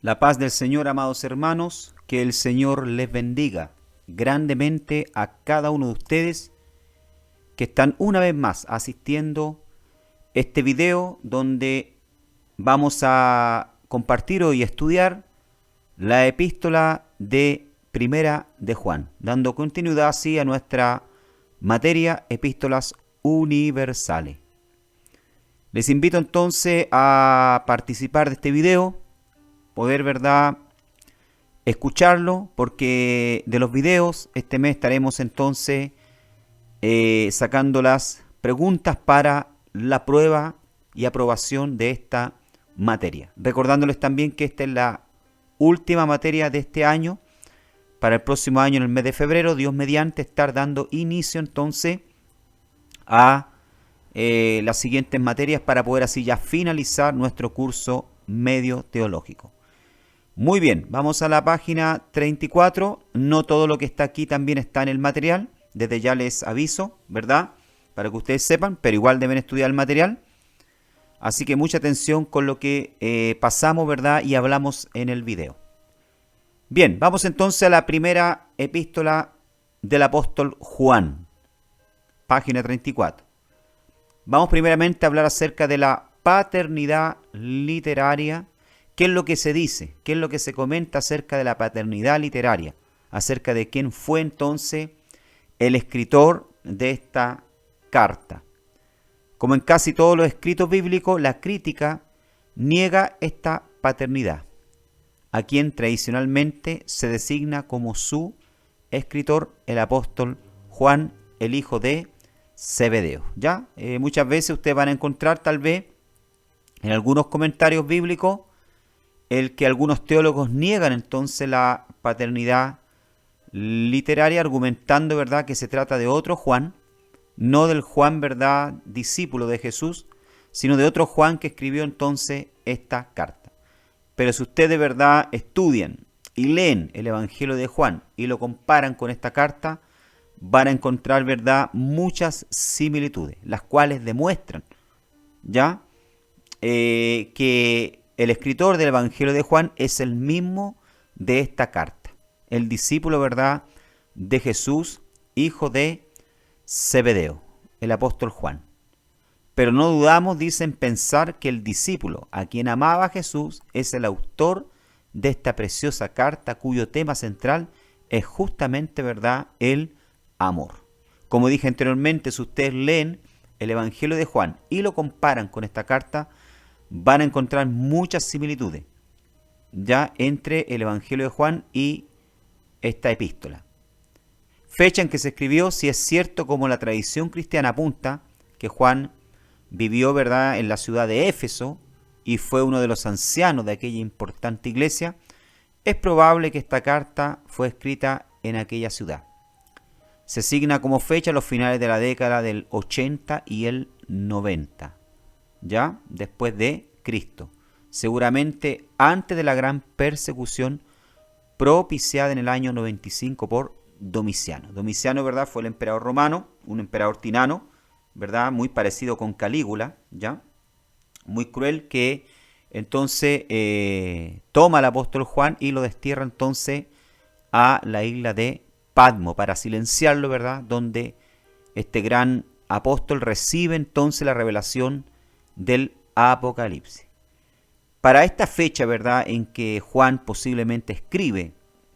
La paz del Señor, amados hermanos, que el Señor les bendiga grandemente a cada uno de ustedes que están una vez más asistiendo este video donde vamos a compartir hoy y estudiar la epístola de Primera de Juan, dando continuidad así a nuestra materia Epístolas Universales. Les invito entonces a participar de este video, poder, ¿verdad?, escucharlo, porque de los videos este mes estaremos entonces sacando las preguntas para la prueba y aprobación de esta materia. Recordándoles también que esta es la última materia de este año. Para el próximo año, en el mes de febrero, Dios mediante, estar dando inicio entonces a las siguientes materias para poder así ya finalizar nuestro curso medio teológico. Muy bien, vamos a la página 34. No todo lo que está aquí también está en el material. Desde ya les aviso, ¿verdad?, para que ustedes sepan, pero igual deben estudiar el material. Así que mucha atención con lo que pasamos, ¿verdad?, y hablamos en el video. Bien, vamos entonces a la primera epístola del apóstol Juan, página 34. Vamos primeramente a hablar acerca de la paternidad literaria. ¿Qué es lo que se dice? ¿Qué es lo que se comenta acerca de la paternidad literaria? Acerca de quién fue entonces el escritor de esta carta. Como en casi todos los escritos bíblicos, la crítica niega esta paternidad, a quien tradicionalmente se designa como su escritor, el apóstol Juan, el hijo de Zebedeo. ¿Ya? Muchas veces ustedes van a encontrar tal vez en algunos comentarios bíblicos el que algunos teólogos niegan entonces la paternidad literaria, argumentando, ¿verdad?, que se trata de otro Juan, no del Juan, ¿verdad?, discípulo de Jesús, sino de otro Juan que escribió entonces esta carta. Pero si ustedes de verdad estudian y leen el Evangelio de Juan y lo comparan con esta carta, van a encontrar, ¿verdad?, muchas similitudes, las cuales demuestran, ¿ya?, que el escritor del Evangelio de Juan es el mismo de esta carta, el discípulo, ¿verdad?, de Jesús, hijo de Zebedeo, el apóstol Juan. Pero no dudamos, dicen, pensar que el discípulo a quien amaba Jesús es el autor de esta preciosa carta, cuyo tema central es justamente, ¿verdad?, el amor. Como dije anteriormente, si ustedes leen el Evangelio de Juan y lo comparan con esta carta, van a encontrar muchas similitudes ya entre el Evangelio de Juan y esta epístola. Fecha en que se escribió, si es cierto como la tradición cristiana apunta, que Juan vivió, ¿verdad?, en la ciudad de Éfeso y fue uno de los ancianos de aquella importante iglesia, es probable que esta carta fue escrita en aquella ciudad. Se asigna como fecha los finales de la década del 80 y el 90, ya después de Cristo, seguramente antes de la gran persecución propiciada en el año 95 por Domiciano. Domiciano, ¿verdad?, fue el emperador romano, un emperador tirano, ¿verdad?, muy parecido con Calígula, ¿ya?, muy cruel, que entonces toma al apóstol Juan y lo destierra entonces a la isla de Patmos para silenciarlo, ¿verdad?, donde este gran apóstol recibe entonces la revelación del Apocalipsis. Para esta fecha, ¿verdad?, en que Juan posiblemente escribe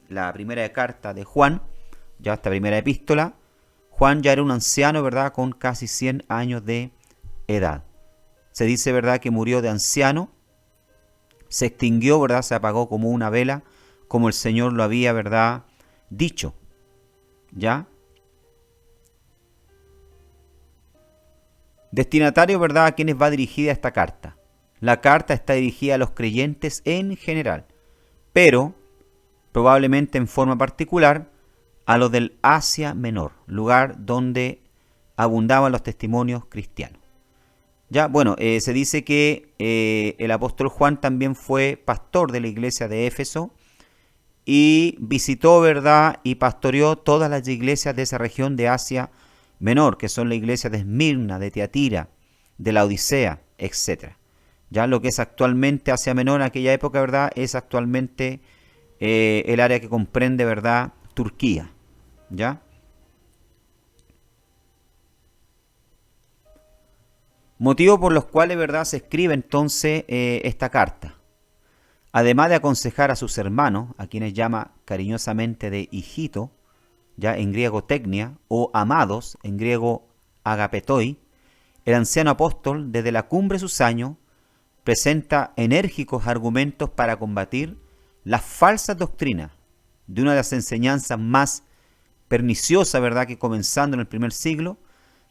la primera carta de Juan, ya esta primera epístola, Juan ya era un anciano, ¿verdad?, con casi 100 años de edad. Se dice, ¿verdad?, que murió de anciano, se extinguió, ¿verdad?, se apagó como una vela, como el Señor lo había, ¿verdad?, dicho. ¿Ya? Destinatario, ¿verdad?, a quienes va dirigida esta carta. La carta está dirigida a los creyentes en general, pero probablemente en forma particular a los del Asia Menor, lugar donde abundaban los testimonios cristianos. Ya, bueno, se dice que el apóstol Juan también fue pastor de la iglesia de Éfeso y visitó, ¿verdad?, y pastoreó todas las iglesias de esa región de Asia Menor, que son la iglesia de Esmirna, de Tiatira, de la Odisea, etc. Ya lo que es actualmente Asia Menor en aquella época, ¿verdad? Es actualmente el área que comprende, ¿verdad? Turquía, ¿ya? Motivo por los cuales, ¿verdad? Se escribe entonces esta carta. Además de aconsejar a sus hermanos, a quienes llama cariñosamente de hijito, ya en griego tecnia, o amados, en griego agapetoi, el anciano apóstol, desde la cumbre de sus años, presenta enérgicos argumentos para combatir las falsas doctrinas de una de las enseñanzas más perniciosas, ¿verdad?, que comenzando en el primer siglo,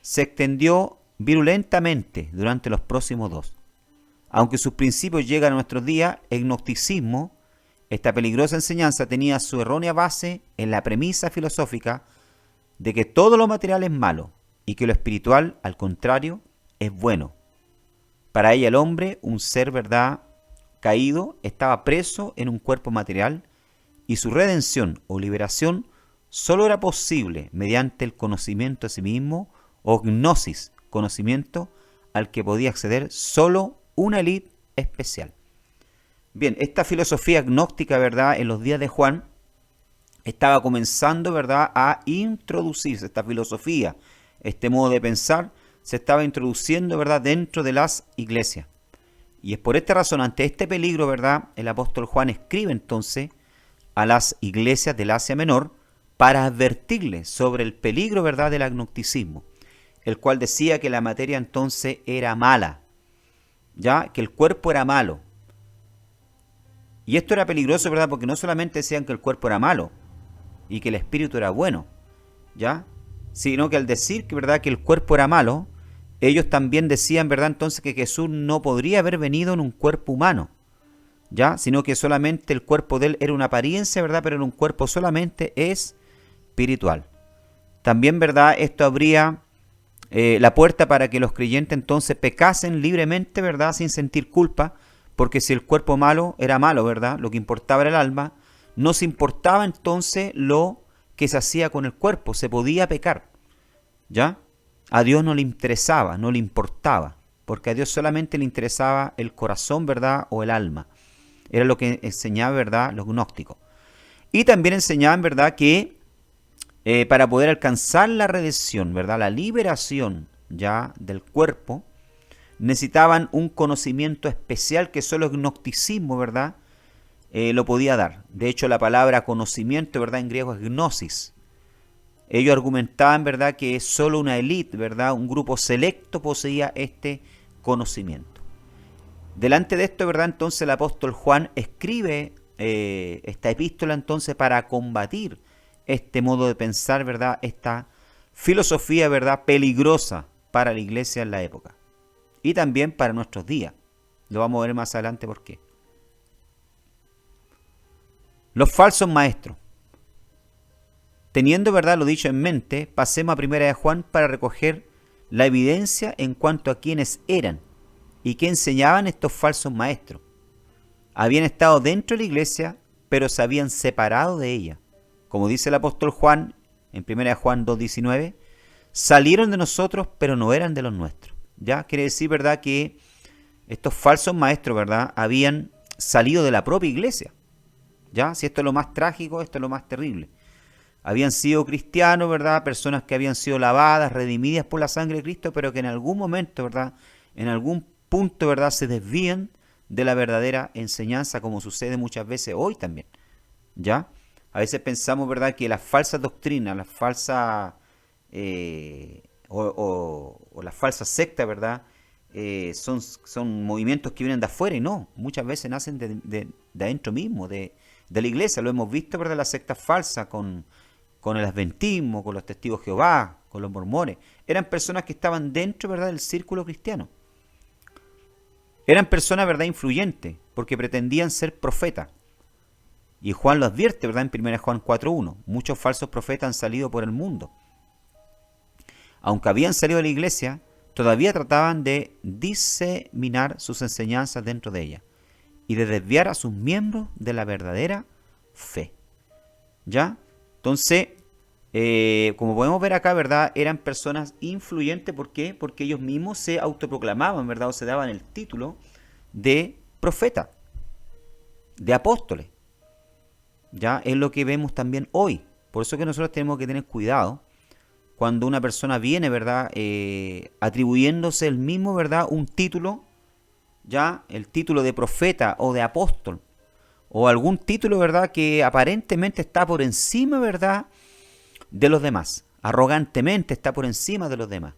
se extendió virulentamente durante los próximos dos. Aunque sus principios llegan a nuestros días, el gnosticismo, esta peligrosa enseñanza, tenía su errónea base en la premisa filosófica de que todo lo material es malo y que lo espiritual, al contrario, es bueno. Para ella el hombre, un ser, ¿verdad?, caído, estaba preso en un cuerpo material y su redención o liberación solo era posible mediante el conocimiento de sí mismo o gnosis, conocimiento al que podía acceder solo una élite especial. Bien, esta filosofía gnóstica, ¿verdad?, en los días de Juan estaba comenzando, ¿verdad?, a introducirse. Esta filosofía, este modo de pensar, se estaba introduciendo, ¿verdad?, dentro de las iglesias. Y es por esta razón, ante este peligro, ¿verdad?, el apóstol Juan escribe entonces a las iglesias del Asia Menor para advertirles sobre el peligro, ¿verdad?, del agnosticismo, el cual decía que la materia entonces era mala, ya que el cuerpo era malo. Y esto era peligroso, ¿verdad?, porque no solamente decían que el cuerpo era malo y que el espíritu era bueno, ¿ya?, sino que al decir que, ¿verdad?, que el cuerpo era malo, ellos también decían, ¿verdad?, entonces que Jesús no podría haber venido en un cuerpo humano, ¿ya?, sino que solamente el cuerpo de él era una apariencia, ¿verdad?, pero en un cuerpo solamente espiritual. También, ¿verdad?, esto abría la puerta para que los creyentes entonces pecasen libremente, ¿verdad?, sin sentir culpa, porque si el cuerpo malo era malo, ¿verdad?, lo que importaba era el alma, no se importaba entonces lo que se hacía con el cuerpo, se podía pecar, ¿ya? A Dios no le interesaba, no le importaba, porque a Dios solamente le interesaba el corazón, ¿verdad?, o el alma. Era lo que enseñaba, ¿verdad?, los gnósticos. Y también enseñaban, ¿verdad?, que para poder alcanzar la redención, ¿verdad?, la liberación ya del cuerpo, necesitaban un conocimiento especial que solo el gnosticismo, ¿verdad?, lo podía dar. De hecho, la palabra conocimiento, ¿verdad?, en griego es gnosis. Ellos argumentaban, ¿verdad?, que solo una élite, ¿verdad?, un grupo selecto poseía este conocimiento. Delante de esto, ¿verdad?, entonces el apóstol Juan escribe esta epístola entonces para combatir este modo de pensar, ¿verdad?, esta filosofía, ¿verdad?, peligrosa para la iglesia en la época y también para nuestros días. Lo vamos a ver más adelante por qué. Los falsos maestros. Teniendo, ¿verdad?, lo dicho en mente, pasemos a 1 de Juan para recoger la evidencia en cuanto a quiénes eran y qué enseñaban estos falsos maestros. Habían estado dentro de la iglesia, pero se habían separado de ella. Como dice el apóstol Juan en 1 Juan 2:19, salieron de nosotros, pero no eran de los nuestros. ¿Ya? Quiere decir, ¿verdad?, que estos falsos maestros, ¿verdad?, habían salido de la propia iglesia. ¿Ya? Si esto es lo más trágico, esto es lo más terrible. Habían sido cristianos, ¿verdad?, personas que habían sido lavadas, redimidas por la sangre de Cristo, pero que en algún momento, ¿verdad?, en algún punto, ¿verdad?, se desvían de la verdadera enseñanza, como sucede muchas veces hoy también. ¿Ya? A veces pensamos, ¿verdad?, que las falsas doctrinas, las falsas o las falsas sectas, ¿verdad?, son movimientos que vienen de afuera, y no, muchas veces nacen de adentro mismo, de la iglesia. Lo hemos visto, ¿verdad?, las sectas falsas con el adventismo, con los testigos de Jehová, con los mormones. Eran personas que estaban dentro, ¿verdad?, del círculo cristiano. Eran personas, ¿verdad?, influyentes, porque pretendían ser profetas. Y Juan lo advierte, ¿verdad?, en 1 Juan 4:1. Muchos falsos profetas han salido por el mundo. Aunque habían salido de la iglesia, todavía trataban de diseminar sus enseñanzas dentro de ella y de desviar a sus miembros de la verdadera fe. ¿Ya? Entonces, como podemos ver acá, ¿verdad?, eran personas influyentes. ¿Por qué? Porque ellos mismos se autoproclamaban, ¿verdad?, o se daban el título de profetas, de apóstoles. Ya es lo que vemos también hoy. Por eso que nosotros tenemos que tener cuidado cuando una persona viene, ¿verdad? Atribuyéndose el mismo, ¿verdad? Un título, ya el título de profeta o de apóstol, o algún título, ¿verdad? Que aparentemente está por encima, ¿verdad? De los demás. Arrogantemente está por encima de los demás.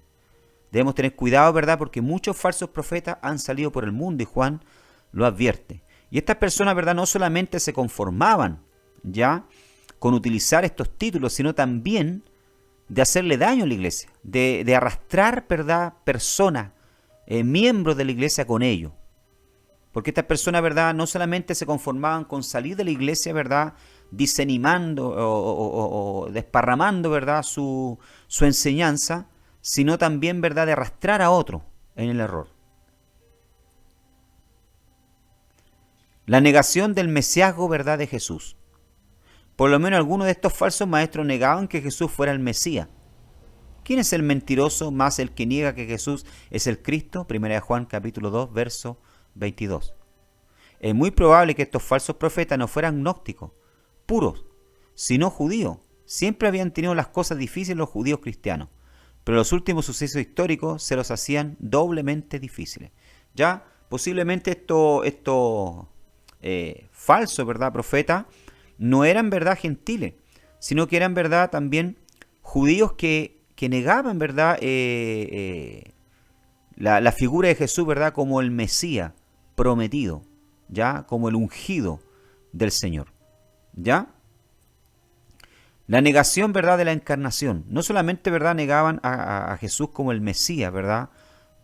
Debemos tener cuidado, ¿verdad? Porque muchos falsos profetas han salido por el mundo y Juan lo advierte. Y estas personas, ¿verdad? No solamente se conformaban, ya, con utilizar estos títulos, sino también de hacerle daño a la iglesia, de arrastrar, ¿verdad? Personas, miembros de la iglesia con ellos. Porque estas personas, ¿verdad? No solamente se conformaban con salir de la iglesia, ¿verdad? Diseminando o desparramando, ¿verdad? Su enseñanza, sino también, ¿verdad? De arrastrar a otro en el error. La negación del mesiasgo, ¿verdad? De Jesús. Por lo menos algunos de estos falsos maestros negaban que Jesús fuera el Mesías. ¿Quién es el mentiroso más el que niega que Jesús es el Cristo? 1 Juan capítulo 2, verso 22. Es muy probable que estos falsos profetas no fueran gnósticos, puros, sino judíos. Siempre habían tenido las cosas difíciles los judíos cristianos, pero los últimos sucesos históricos se los hacían doblemente difíciles. Ya, posiblemente estos falsos, ¿verdad?, profetas, no eran, ¿verdad?, gentiles, sino que eran, ¿verdad?, también judíos que negaban, ¿verdad?, la figura de Jesús, ¿verdad?, como el Mesías prometido, ¿ya?, como el ungido del Señor, ¿ya? La negación, ¿verdad?, de la encarnación. No solamente, ¿verdad?, negaban a Jesús como el Mesías, ¿verdad?,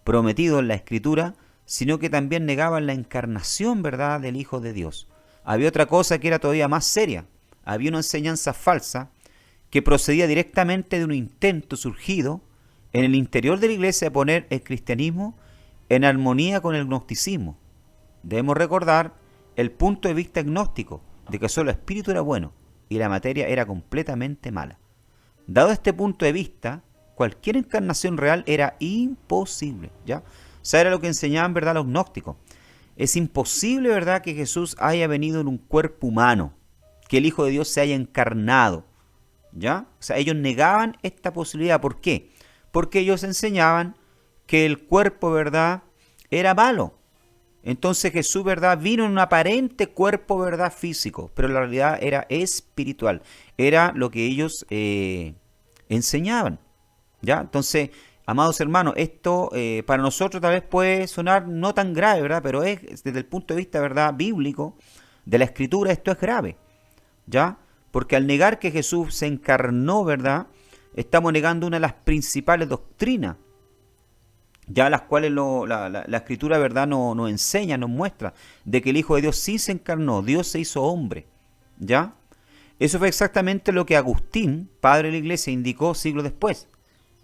prometido en la Escritura, sino que también negaban la encarnación, ¿verdad?, del Hijo de Dios. Había otra cosa que era todavía más seria. Había una enseñanza falsa que procedía directamente de un intento surgido en el interior de la iglesia de poner el cristianismo en armonía con el gnosticismo. Debemos recordar el punto de vista gnóstico de que solo el espíritu era bueno y la materia era completamente mala. Dado este punto de vista, cualquier encarnación real era imposible, ¿ya? O sea, era lo que enseñaban, ¿verdad?, los gnósticos. Es imposible, ¿verdad?, que Jesús haya venido en un cuerpo humano, que el Hijo de Dios se haya encarnado, ¿ya? O sea, ellos negaban esta posibilidad. ¿Por qué? Porque ellos enseñaban que el cuerpo, ¿verdad?, era malo. Entonces Jesús, ¿verdad?, vino en un aparente cuerpo, ¿verdad?, físico, pero la realidad era espiritual. Era lo que ellos enseñaban, ¿ya? Entonces, amados hermanos, esto para nosotros tal vez puede sonar no tan grave, ¿verdad?, pero es desde el punto de vista, ¿verdad?, bíblico, de la Escritura, esto es grave, ¿ya? Porque al negar que Jesús se encarnó, ¿verdad?, estamos negando una de las principales doctrinas, ya las cuales la Escritura, ¿verdad?, nos enseña, nos muestra, de que el Hijo de Dios sí se encarnó, Dios se hizo hombre, ¿ya? Eso fue exactamente lo que Agustín, padre de la Iglesia, indicó siglos después.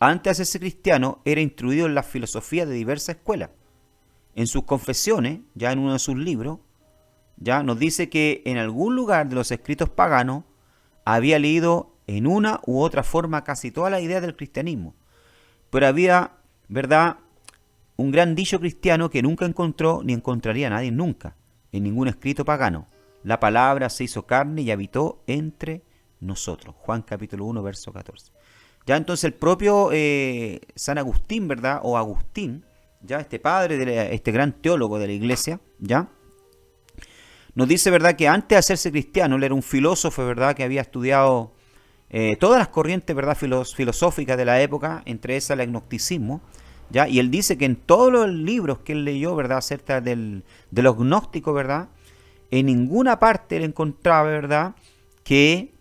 Antes de hacerse cristiano, era instruido en la filosofía de diversas escuelas. En sus confesiones, ya en uno de sus libros, ya nos dice que en algún lugar de los escritos paganos había leído en una u otra forma casi toda la idea del cristianismo. Pero había, ¿verdad?, un gran dicho cristiano que nunca encontró ni encontraría a nadie nunca, en ningún escrito pagano. La palabra se hizo carne y habitó entre nosotros. Juan capítulo 1, verso 14. Ya entonces el propio San Agustín, ¿verdad?, o Agustín, ya este padre, este gran teólogo de la iglesia, ya, nos dice, ¿verdad?, que antes de hacerse cristiano, él era un filósofo, ¿verdad?, que había estudiado todas las corrientes, ¿verdad?, filosóficas de la época, entre esas el gnosticismo, ¿ya? Y él dice que en todos los libros que él leyó, ¿verdad?, acerca de los gnósticos, ¿verdad?, en ninguna parte él encontraba, ¿verdad?, que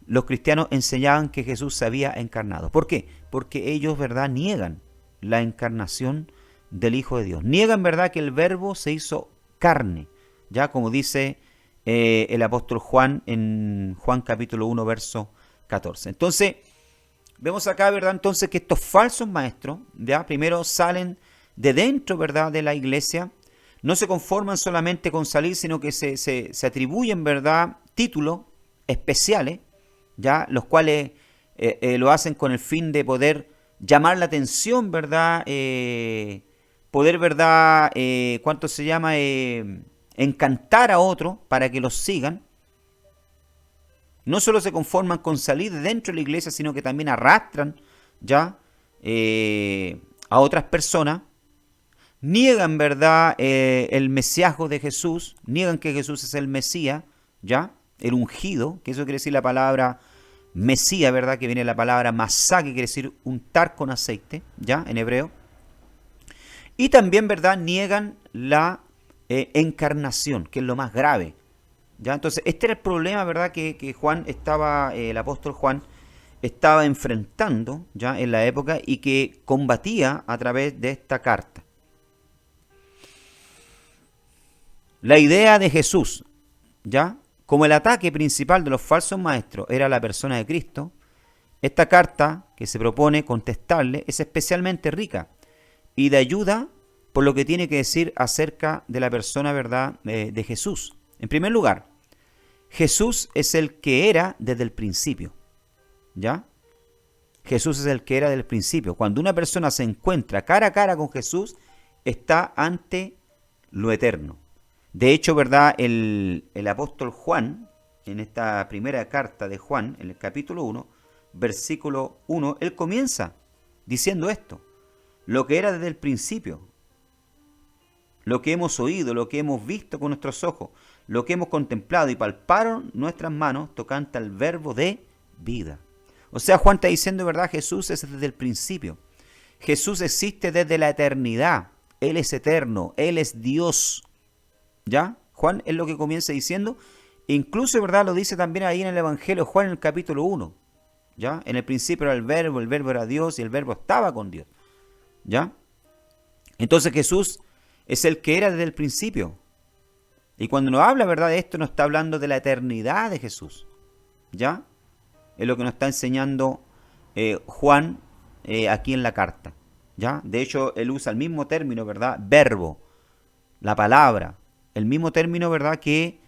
los cristianos enseñaban que Jesús se había encarnado. ¿Por qué? Porque ellos, ¿verdad?, niegan la encarnación del Hijo de Dios. Niegan, ¿verdad?, que el Verbo se hizo carne, ya como dice el apóstol Juan en Juan capítulo 1, verso 14. Entonces, vemos acá, ¿verdad?, entonces que estos falsos maestros, ya, primero salen de dentro, ¿verdad?, de la iglesia, no se conforman solamente con salir, sino que se atribuyen, ¿verdad?, títulos especiales, ya, los cuales lo hacen con el fin de poder llamar la atención, ¿verdad?, poder, ¿verdad? ¿Cuánto se llama? Encantar a otros para que los sigan. No solo se conforman con salir de dentro de la iglesia, sino que también arrastran ya a otras personas. Niegan, ¿verdad? El mesiasgo de Jesús. Niegan que Jesús es el Mesías, ¿ya? El ungido, que eso quiere decir la palabra Mesías, ¿verdad? Que viene la palabra masá, que quiere decir untar con aceite, ¿ya? En hebreo. Y también, ¿verdad? Niegan la encarnación, que es lo más grave, ¿ya? Entonces, este era el problema, ¿verdad? Que Juan estaba, el apóstol Juan, estaba enfrentando, ¿ya? En la época y que combatía a través de esta carta. La idea de Jesús, ¿ya? Como el ataque principal de los falsos maestros era la persona de Cristo, esta carta que se propone contestarle es especialmente rica y de ayuda por lo que tiene que decir acerca de la persona, ¿verdad? De Jesús. En primer lugar, Jesús es el que era desde el principio, ¿ya? Jesús es el que era desde el principio. Cuando una persona se encuentra cara a cara con Jesús, está ante lo eterno. De hecho, ¿verdad? El apóstol Juan, en esta primera carta de Juan, en el capítulo 1, versículo 1, él comienza diciendo esto: lo que era desde el principio, lo que hemos oído, lo que hemos visto con nuestros ojos, lo que hemos contemplado y palparon nuestras manos tocante al verbo de vida. O sea, Juan está diciendo, ¿verdad? Jesús es desde el principio. Jesús existe desde la eternidad. Él es eterno, Él es Dios. ¿Ya? Juan es lo que comienza diciendo. Incluso, ¿verdad? Lo dice también ahí en el Evangelio de Juan en el capítulo 1. ¿Ya? En el principio era el verbo era Dios y el verbo estaba con Dios. ¿Ya? Entonces Jesús es el que era desde el principio. Y cuando nos habla, ¿verdad? De esto, nos está hablando de la eternidad de Jesús. ¿Ya? Es lo que nos está enseñando Juan aquí en la carta. ¿Ya? De hecho, él usa el mismo término, ¿verdad? Verbo, la palabra. El mismo término, ¿verdad?, que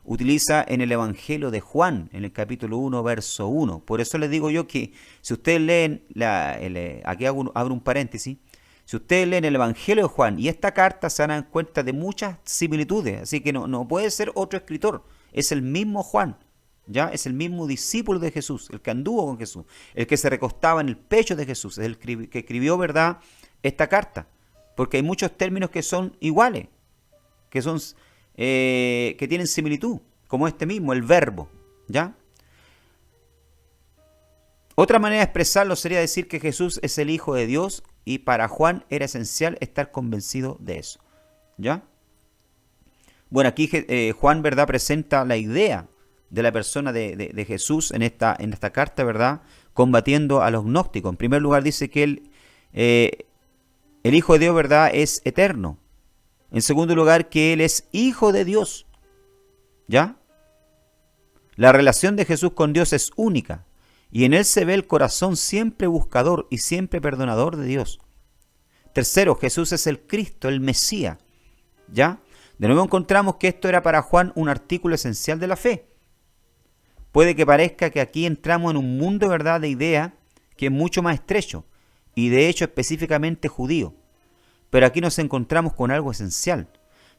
utiliza en el Evangelio de Juan, en el capítulo 1, verso 1. Por eso les digo yo que si ustedes leen, aquí abro un paréntesis, si ustedes leen el Evangelio de Juan y esta carta, se dan cuenta de muchas similitudes. Así que no puede ser otro escritor, es el mismo Juan, ¿ya? Es el mismo discípulo de Jesús, el que anduvo con Jesús, el que se recostaba en el pecho de Jesús, es el que escribió, ¿verdad?, esta carta. Porque hay muchos términos que son iguales, que tienen similitud, como este mismo, el verbo, ¿ya? Otra manera de expresarlo sería decir que Jesús es el Hijo de Dios y para Juan era esencial estar convencido de eso, ¿ya? Bueno, aquí Juan, ¿verdad?, presenta la idea de la persona de Jesús en esta carta, ¿verdad?, combatiendo a los gnósticos. En primer lugar dice que el Hijo de Dios, ¿verdad?, es eterno. En segundo lugar, que Él es Hijo de Dios, ¿ya? La relación de Jesús con Dios es única y en Él se ve el corazón siempre buscador y siempre perdonador de Dios. Tercero, Jesús es el Cristo, el Mesías, ¿ya? De nuevo encontramos que esto era para Juan un artículo esencial de la fe. Puede que parezca que aquí entramos en un mundo, ¿verdad?, de ideas que es mucho más estrecho y de hecho específicamente judío. Pero aquí nos encontramos con algo esencial.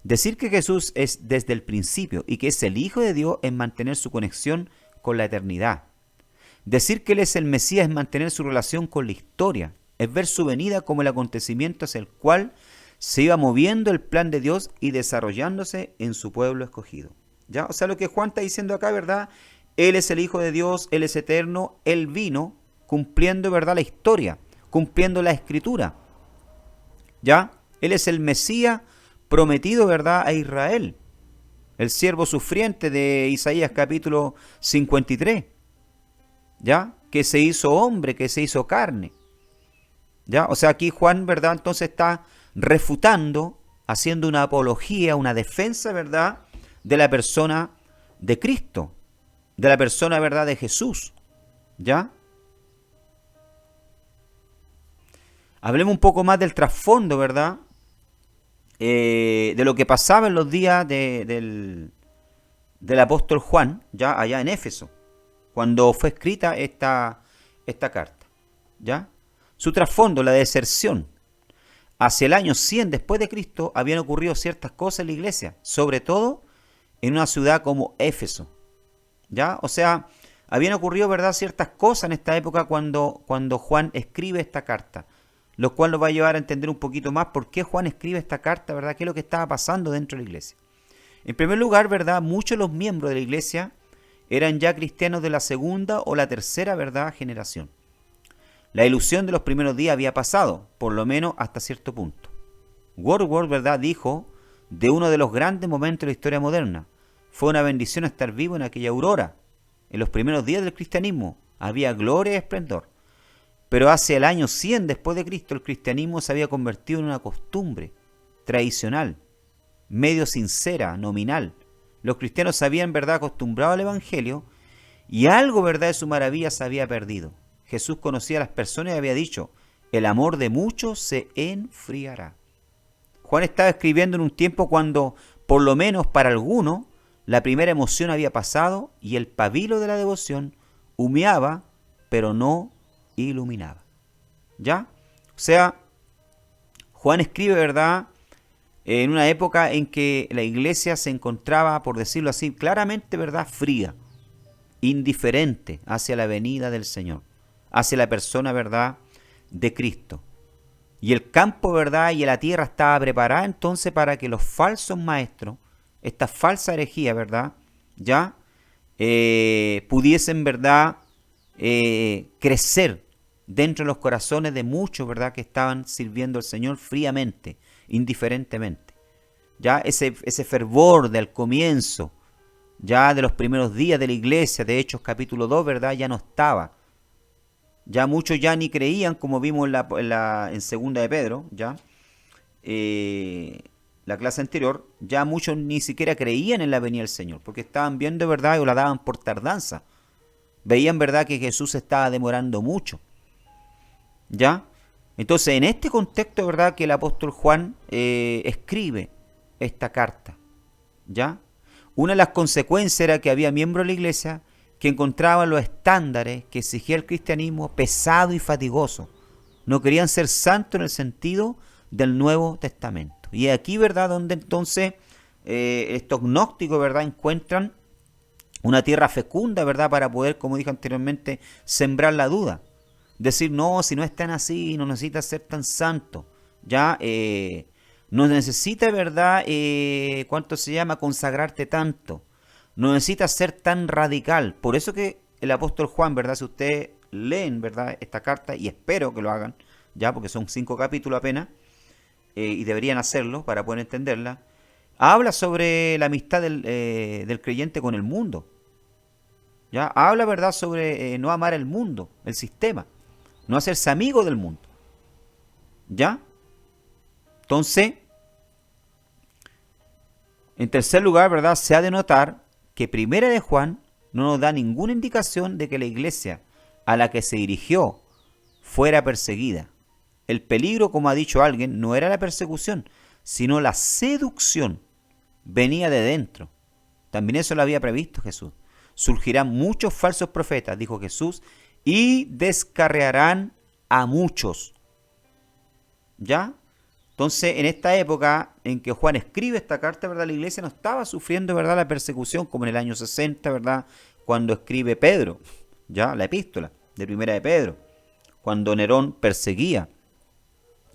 Decir que Jesús es desde el principio y que es el Hijo de Dios es mantener su conexión con la eternidad. Decir que Él es el Mesías es mantener su relación con la historia, es ver su venida como el acontecimiento hacia el cual se iba moviendo el plan de Dios y desarrollándose en su pueblo escogido. ¿Ya? O sea, lo que Juan está diciendo acá, ¿verdad? Él es el Hijo de Dios, Él es eterno, Él vino cumpliendo, ¿verdad?, la historia, cumpliendo la Escritura. ¿Ya? Él es el Mesías prometido, ¿verdad?, a Israel. El siervo sufriente de Isaías capítulo 53. ¿Ya? Que se hizo hombre, que se hizo carne. ¿Ya? O sea, aquí Juan, ¿verdad?, entonces está refutando, haciendo una apología, una defensa, ¿verdad?, de la persona de Cristo, de la persona, ¿verdad?, de Jesús. ¿Ya? Hablemos un poco más del trasfondo, ¿verdad?, de lo que pasaba en los días del apóstol Juan, ya allá en Éfeso, cuando fue escrita esta carta. ¿Ya? Su trasfondo, la deserción. hacia el año 100 después de Cristo habían ocurrido ciertas cosas en la iglesia, sobre todo en una ciudad como Éfeso. ¿Ya? O sea, habían ocurrido, ¿verdad?, ciertas cosas en esta época cuando Juan escribe esta carta, lo cual nos va a llevar a entender un poquito más por qué Juan escribe esta carta, ¿verdad?, qué es lo que estaba pasando dentro de la iglesia. En primer lugar, ¿verdad?, muchos de los miembros de la iglesia eran ya cristianos de la segunda o la tercera, ¿verdad?, generación. La ilusión de los primeros días había pasado, por lo menos hasta cierto punto. Wordsworth, ¿verdad?, dijo de uno de los grandes momentos de la historia moderna: fue una bendición estar vivo en aquella aurora. En los primeros días del cristianismo había gloria y esplendor. Pero hacia el año 100 después de Cristo el cristianismo se había convertido en una costumbre tradicional, medio sincera, nominal. Los cristianos se habían, ¿verdad?, acostumbrado al evangelio y algo, ¿verdad?, de su maravilla se había perdido. Jesús conocía a las personas y había dicho: el amor de muchos se enfriará. Juan estaba escribiendo en un tiempo cuando, por lo menos para algunos, la primera emoción había pasado y el pabilo de la devoción humeaba, pero no iluminaba. ¿Ya? O sea, Juan escribe, ¿verdad?, en una época en que la iglesia se encontraba, por decirlo así, claramente, ¿verdad?, fría, indiferente hacia la venida del Señor, hacia la persona, ¿verdad?, de Cristo. Y el campo, ¿verdad?, y la tierra estaba preparada entonces para que los falsos maestros, esta falsa herejía, ¿verdad?, ya pudiesen, ¿verdad?, crecer dentro de los corazones de muchos, ¿verdad?, que estaban sirviendo al Señor fríamente, indiferentemente. Ya ese fervor del comienzo, ya de los primeros días de la iglesia, de Hechos capítulo 2, ¿verdad?, ya no estaba. Ya muchos ya ni creían, como vimos en segunda de Pedro, ya la clase anterior, ya muchos ni siquiera creían en la venida del Señor, porque estaban viendo, ¿verdad?, o la daban por tardanza. Veían, ¿verdad?, que Jesús estaba demorando mucho. ¿Ya? Entonces, en este contexto, ¿verdad?, que el apóstol Juan escribe esta carta. ¿Ya? Una de las consecuencias era que había miembros de la iglesia que encontraban los estándares que exigía el cristianismo pesado y fatigoso. No querían ser santos en el sentido del Nuevo Testamento. Y aquí, ¿verdad?, donde entonces estos gnósticos, ¿verdad?, encuentran una tierra fecunda, ¿verdad?, para poder, como dije anteriormente, sembrar la duda. Decir, no, si no es tan así, no necesitas ser tan santo. Ya, no necesitas, ¿verdad?, ¿cuánto se llama?, consagrarte tanto. No necesitas ser tan radical. Por eso que el apóstol Juan, ¿verdad?, si ustedes leen, ¿verdad?, esta carta, y espero que lo hagan, ya, porque son 5 capítulos apenas, y deberían hacerlo para poder entenderla, habla sobre la amistad del creyente con el mundo. ¿Ya? Habla, ¿verdad?, sobre no amar el mundo, el sistema, no hacerse amigo del mundo. ¿Ya? Entonces, en tercer lugar, ¿verdad?, se ha de notar que Primera de Juan no nos da ninguna indicación de que la iglesia a la que se dirigió fuera perseguida. El peligro, como ha dicho alguien, no era la persecución, sino la seducción. Venía de dentro. También eso lo había previsto Jesús. Surgirán muchos falsos profetas, dijo Jesús, y descarriarán a muchos. ¿Ya? Entonces, en esta época en que Juan escribe esta carta, ¿verdad?, la iglesia no estaba sufriendo, ¿verdad?, la persecución como en el año 60, ¿verdad?, cuando escribe Pedro, ¿ya?, la epístola de Primera de Pedro, cuando Nerón perseguía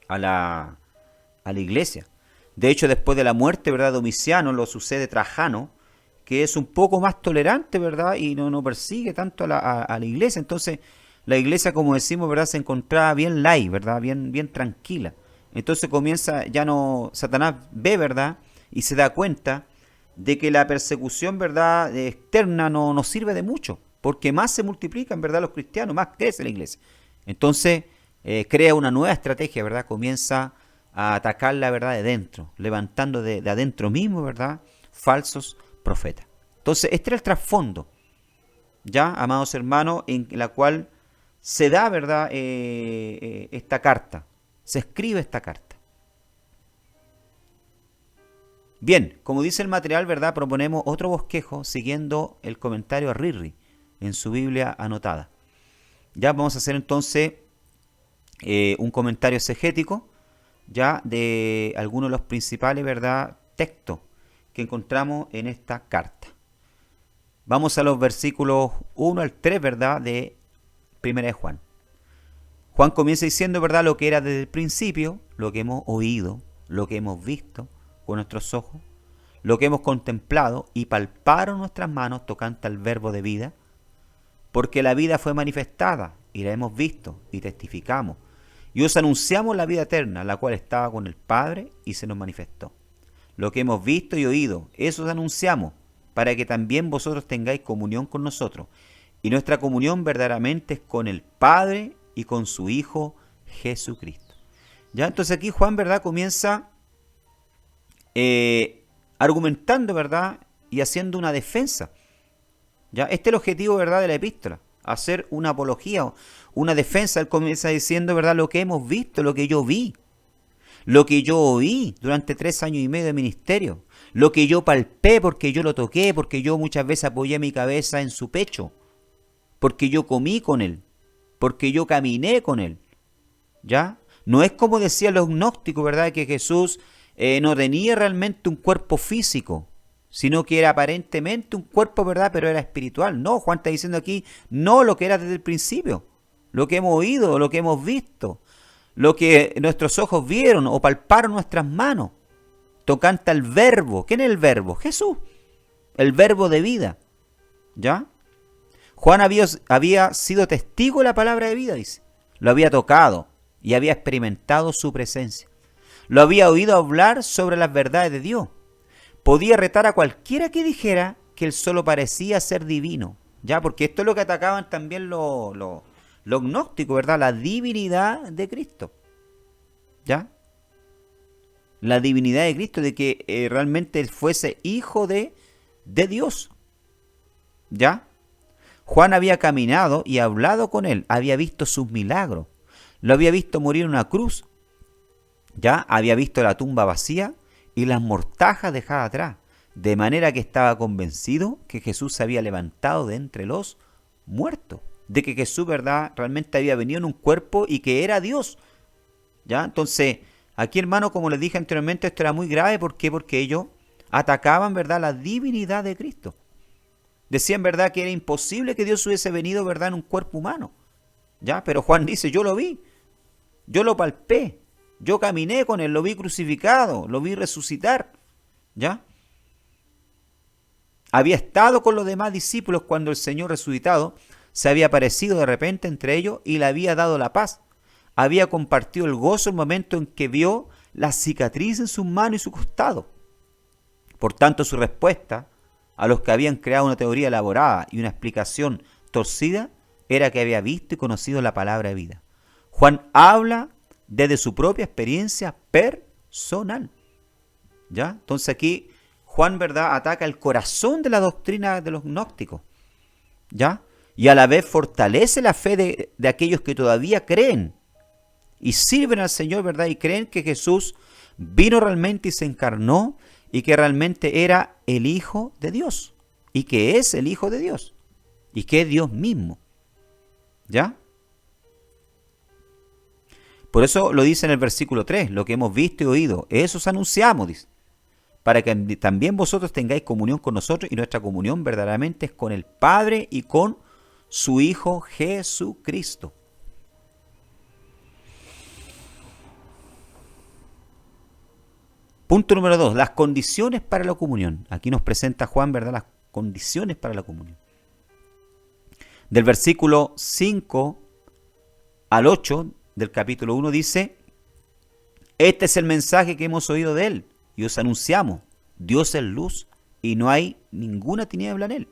a la iglesia. De hecho, después de la muerte, ¿verdad?, de Domiciano, lo sucede Trajano, que es un poco más tolerante, ¿verdad?, y no persigue tanto a la iglesia. Entonces, la iglesia, como decimos, ¿verdad?, se encontraba bien light, ¿verdad?, bien tranquila. Entonces comienza, ya no, Satanás ve, ¿verdad?, y se da cuenta de que la persecución, ¿verdad?, externa no sirve de mucho, porque más se multiplican, ¿verdad?, los cristianos, más crece la iglesia. Entonces, crea una nueva estrategia, ¿verdad?, comienza a atacar la verdad de dentro, levantando de adentro mismo, ¿verdad?, falsos profetas. Entonces, este era el trasfondo, ya, amados hermanos, en la cual se da, ¿verdad?, esta carta. Se escribe esta carta. Bien, como dice el material, ¿verdad?, proponemos otro bosquejo siguiendo el comentario a Rirri en su Biblia anotada. Ya vamos a hacer entonces un comentario exegético ya de algunos de los principales, ¿verdad?, textos que encontramos en esta carta. Vamos a los versículos 1 al 3, ¿verdad?, de 1 de Juan. Juan comienza diciendo, ¿verdad?, lo que era desde el principio, lo que hemos oído, lo que hemos visto con nuestros ojos, lo que hemos contemplado y palparon nuestras manos tocante al verbo de vida, porque la vida fue manifestada y la hemos visto y testificamos. Y os anunciamos la vida eterna, la cual estaba con el Padre y se nos manifestó. Lo que hemos visto y oído, eso os anunciamos, para que también vosotros tengáis comunión con nosotros. Y nuestra comunión verdaderamente es con el Padre y con su Hijo Jesucristo. Ya, entonces aquí Juan, ¿verdad?, comienza argumentando, ¿verdad?, y haciendo una defensa. Ya, este es el objetivo, ¿verdad?, de la epístola, hacer una apología, una defensa. Él comienza diciendo, ¿verdad?, lo que hemos visto, lo que yo vi, lo que yo oí durante 3 años y medio de ministerio, lo que yo palpé porque yo lo toqué, porque yo muchas veces apoyé mi cabeza en su pecho, porque yo comí con él, porque yo caminé con él. ¿Ya? No es como decían los gnósticos, ¿verdad?, que Jesús no tenía realmente un cuerpo físico, sino que era aparentemente un cuerpo, ¿verdad?, pero era espiritual. No, Juan está diciendo aquí, no lo que era desde el principio, lo que hemos oído, lo que hemos visto, lo que nuestros ojos vieron o palparon nuestras manos, tocante al verbo. ¿Quién es el verbo? Jesús, el verbo de vida. ¿Ya? Juan había sido testigo de la palabra de vida, dice. Lo había tocado y había experimentado su presencia. Lo había oído hablar sobre las verdades de Dios. Podía retar a cualquiera que dijera que él solo parecía ser divino. ¿Ya? Porque esto es lo que atacaban también los gnósticos, ¿verdad? La divinidad de Cristo. ¿Ya? La divinidad de Cristo, de que realmente él fuese hijo de Dios. ¿Ya? Juan había caminado y hablado con él, había visto sus milagros, lo había visto morir en una cruz, ya había visto la tumba vacía y las mortajas dejadas atrás, de manera que estaba convencido que Jesús se había levantado de entre los muertos, de que Jesús, ¿verdad?, realmente había venido en un cuerpo y que era Dios. ¿Ya? Entonces, aquí, hermano, como les dije anteriormente, esto era muy grave. ¿Por qué? Porque ellos atacaban, ¿verdad?, la divinidad de Cristo. Decían, ¿verdad?, que era imposible que Dios hubiese venido, ¿verdad?, en un cuerpo humano. ¿Ya? Pero Juan dice, yo lo vi, yo lo palpé, yo caminé con él, lo vi crucificado, lo vi resucitar. ¿Ya? Había estado con los demás discípulos cuando el Señor resucitado se había aparecido de repente entre ellos y le había dado la paz. Había compartido el gozo el momento en que vio la cicatriz en sus manos y su costado. Por tanto, su respuesta a los que habían creado una teoría elaborada y una explicación torcida era que había visto y conocido la palabra de vida. Juan habla desde su propia experiencia personal. ¿Ya? Entonces aquí Juan, ¿verdad?, ataca el corazón de la doctrina de los gnósticos. ¿Ya? Y a la vez fortalece la fe de aquellos que todavía creen y sirven al Señor, ¿verdad?, y creen que Jesús vino realmente y se encarnó y que realmente era el Hijo de Dios y que es el Hijo de Dios y que es Dios mismo. ¿Ya? Por eso lo dice en el versículo 3, lo que hemos visto y oído, eso os anunciamos, dice, para que también vosotros tengáis comunión con nosotros, y nuestra comunión verdaderamente es con el Padre y con su Hijo Jesucristo. Punto número 2, las condiciones para la comunión. Aquí nos presenta Juan, ¿verdad?, las condiciones para la comunión. Del versículo 5 al 8 del capítulo 1 dice, este es el mensaje que hemos oído de él y os anunciamos, Dios es luz y no hay ninguna tiniebla en él.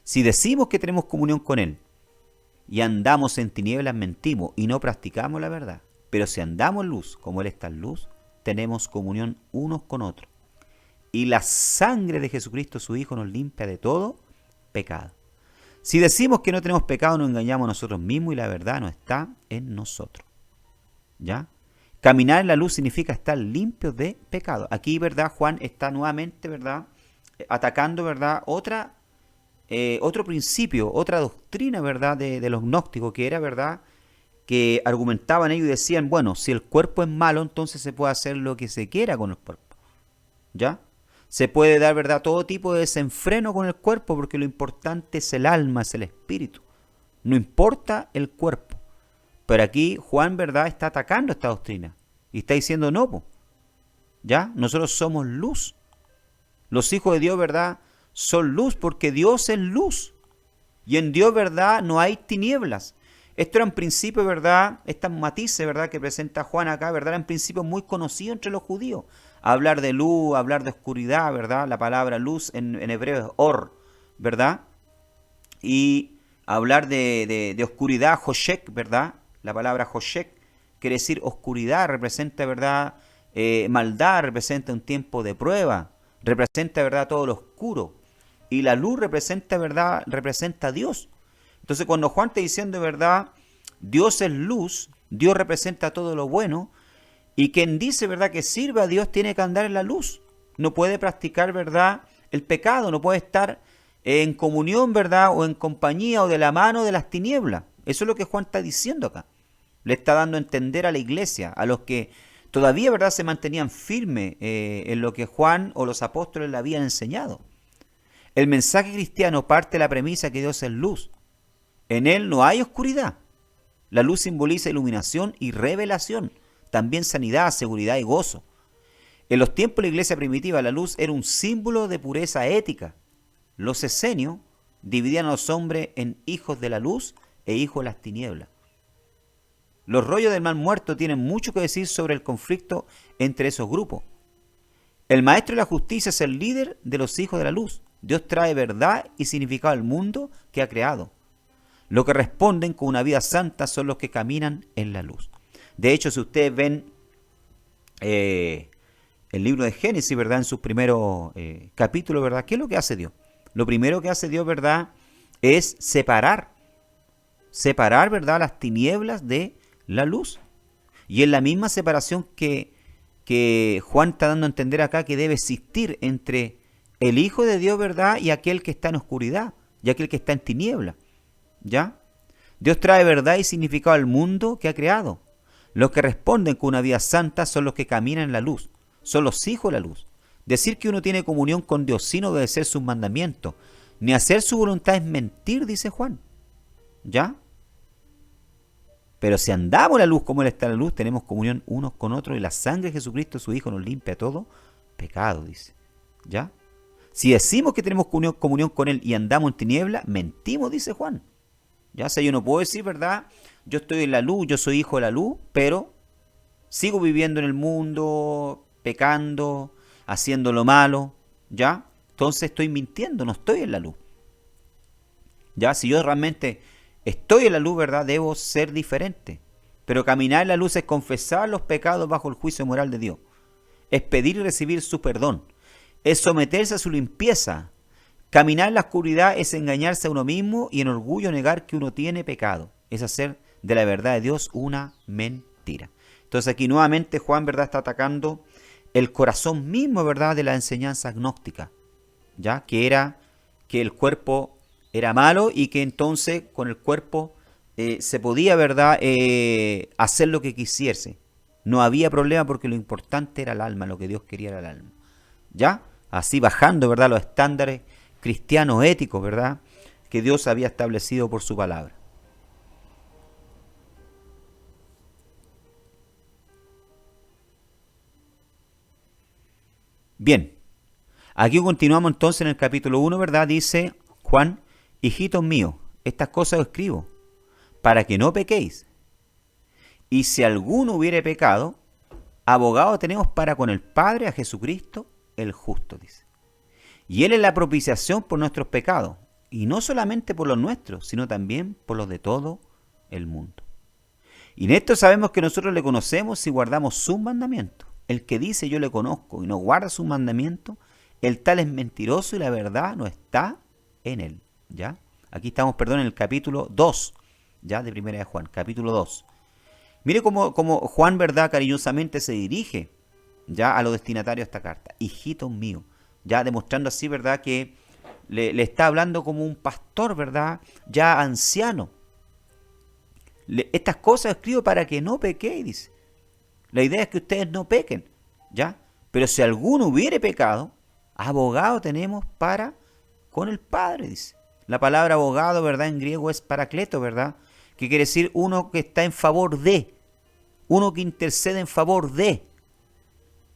Si decimos que tenemos comunión con él y andamos en tinieblas, mentimos y no practicamos la verdad. Pero si andamos en luz, como él está en luz, tenemos comunión unos con otros. Y la sangre de Jesucristo, su Hijo, nos limpia de todo pecado. Si decimos que no tenemos pecado, nos engañamos a nosotros mismos y la verdad no está en nosotros. ¿Ya? Caminar en la luz significa estar limpios de pecado. Aquí, ¿verdad?, Juan está nuevamente, ¿verdad?, atacando, ¿verdad?, otro principio, otra doctrina, ¿verdad?, de los gnósticos, que era, ¿verdad?, que argumentaban ellos y decían, bueno, si el cuerpo es malo, entonces se puede hacer lo que se quiera con el cuerpo, ¿ya? Se puede dar, ¿verdad?, todo tipo de desenfreno con el cuerpo, porque lo importante es el alma, es el espíritu. No importa el cuerpo. Pero aquí Juan, ¿verdad?, está atacando esta doctrina. Y está diciendo, no, po, ¿ya? Nosotros somos luz. Los hijos de Dios, ¿verdad?, son luz, porque Dios es luz. Y en Dios, ¿verdad?, no hay tinieblas. Esto era en principio, ¿verdad?, estas matices, ¿verdad?, que presenta Juan acá, ¿verdad?, eran principios muy conocidos entre los judíos. Hablar de luz, hablar de oscuridad, ¿verdad? La palabra luz en hebreo es or, ¿verdad? Y hablar de oscuridad, hoshek, ¿verdad? La palabra hoshek quiere decir oscuridad, representa, ¿verdad?, maldad, representa un tiempo de prueba, representa, ¿verdad?, todo lo oscuro. Y la luz representa, ¿verdad?, representa a Dios. Entonces cuando Juan está diciendo, ¿verdad?, Dios es luz, Dios representa todo lo bueno, y quien dice, ¿verdad?, que sirve a Dios tiene que andar en la luz. No puede practicar, ¿verdad?, el pecado, no puede estar en comunión, ¿verdad?, o en compañía o de la mano de las tinieblas. Eso es lo que Juan está diciendo acá. Le está dando a entender a la iglesia, a los que todavía, ¿verdad?, se mantenían firmes en lo que Juan o los apóstoles le habían enseñado. El mensaje cristiano parte de la premisa que Dios es luz. En Él no hay oscuridad. La luz simboliza iluminación y revelación, también sanidad, seguridad y gozo. En los tiempos de la iglesia primitiva, la luz era un símbolo de pureza ética. Los esenios dividían a los hombres en hijos de la luz e hijos de las tinieblas. Los rollos del mal muerto tienen mucho que decir sobre el conflicto entre esos grupos. El maestro de la justicia es el líder de los hijos de la luz. Dios trae verdad y significado al mundo que ha creado. Los que responden con una vida santa son los que caminan en la luz. De hecho, si ustedes ven el libro de Génesis, ¿verdad?, en sus primeros capítulos, ¿verdad?, ¿qué es lo que hace Dios? Lo primero que hace Dios, ¿verdad?, es separar, ¿verdad?, las tinieblas de la luz. Y es la misma separación que Juan está dando a entender acá que debe existir entre el Hijo de Dios, ¿verdad?, y aquel que está en oscuridad, y aquel que está en tiniebla, ¿ya? Dios trae verdad y significado al mundo que ha creado. Los que responden con una vida santa son los que caminan en la luz, son los hijos de la luz. Decir que uno tiene comunión con Dios sin obedecer sus mandamientos, ni hacer su voluntad es mentir, dice Juan, ¿ya? Pero si andamos en la luz como Él está en la luz, tenemos comunión unos con otros y la sangre de Jesucristo, su Hijo, nos limpia todo pecado, dice, ¿ya? Si decimos que tenemos comunión con Él y andamos en tiniebla, mentimos, dice Juan. Ya sé, yo no puedo decir, ¿verdad?, yo estoy en la luz, yo soy hijo de la luz, pero sigo viviendo en el mundo, pecando, haciendo lo malo, ¿ya? Entonces estoy mintiendo, no estoy en la luz. Ya, si yo realmente estoy en la luz, ¿verdad?, debo ser diferente. Pero caminar en la luz es confesar los pecados bajo el juicio moral de Dios. Es pedir y recibir su perdón. Es someterse a su limpieza. Caminar en la oscuridad es engañarse a uno mismo y en orgullo negar que uno tiene pecado. Es hacer de la verdad de Dios una mentira. Entonces aquí nuevamente Juan, ¿verdad?, está atacando el corazón mismo, ¿verdad?, de la enseñanza gnóstica, ¿ya? Que era que el cuerpo era malo y que entonces con el cuerpo se podía, ¿verdad?, hacer lo que quisiese. No había problema porque lo importante era el alma, lo que Dios quería era el alma, ¿ya? Así bajando, ¿verdad?, los estándares cristianos éticos, ¿verdad?, que Dios había establecido por su palabra. Bien, aquí continuamos entonces en el capítulo 1, ¿verdad? Dice Juan, hijitos míos, estas cosas os escribo, para que no pequéis. Y si alguno hubiere pecado, abogado tenemos para con el Padre a Jesucristo, el justo, dice. Y Él es la propiciación por nuestros pecados, y no solamente por los nuestros, sino también por los de todo el mundo. Y en esto sabemos que nosotros le conocemos si guardamos sus mandamientos. El que dice yo le conozco y no guarda sus mandamientos, el tal es mentiroso y la verdad no está en él, ¿ya? Aquí estamos, perdón, en el capítulo 2, ¿ya?, de Primera de Juan, capítulo 2. Mire cómo Juan, ¿verdad?, cariñosamente se dirige, ¿ya?, a los destinatarios de esta carta. Hijitos míos, ya demostrando así, ¿verdad?, que le está hablando como un pastor, ¿verdad?, ya anciano. Estas cosas escribo para que no pequéis, dice. La idea es que ustedes no pequen, ¿ya? Pero si alguno hubiere pecado, abogado tenemos para con el Padre, dice. La palabra abogado, ¿verdad? En griego es paracleto, ¿verdad? Que quiere decir uno que está en favor de, uno que intercede en favor de,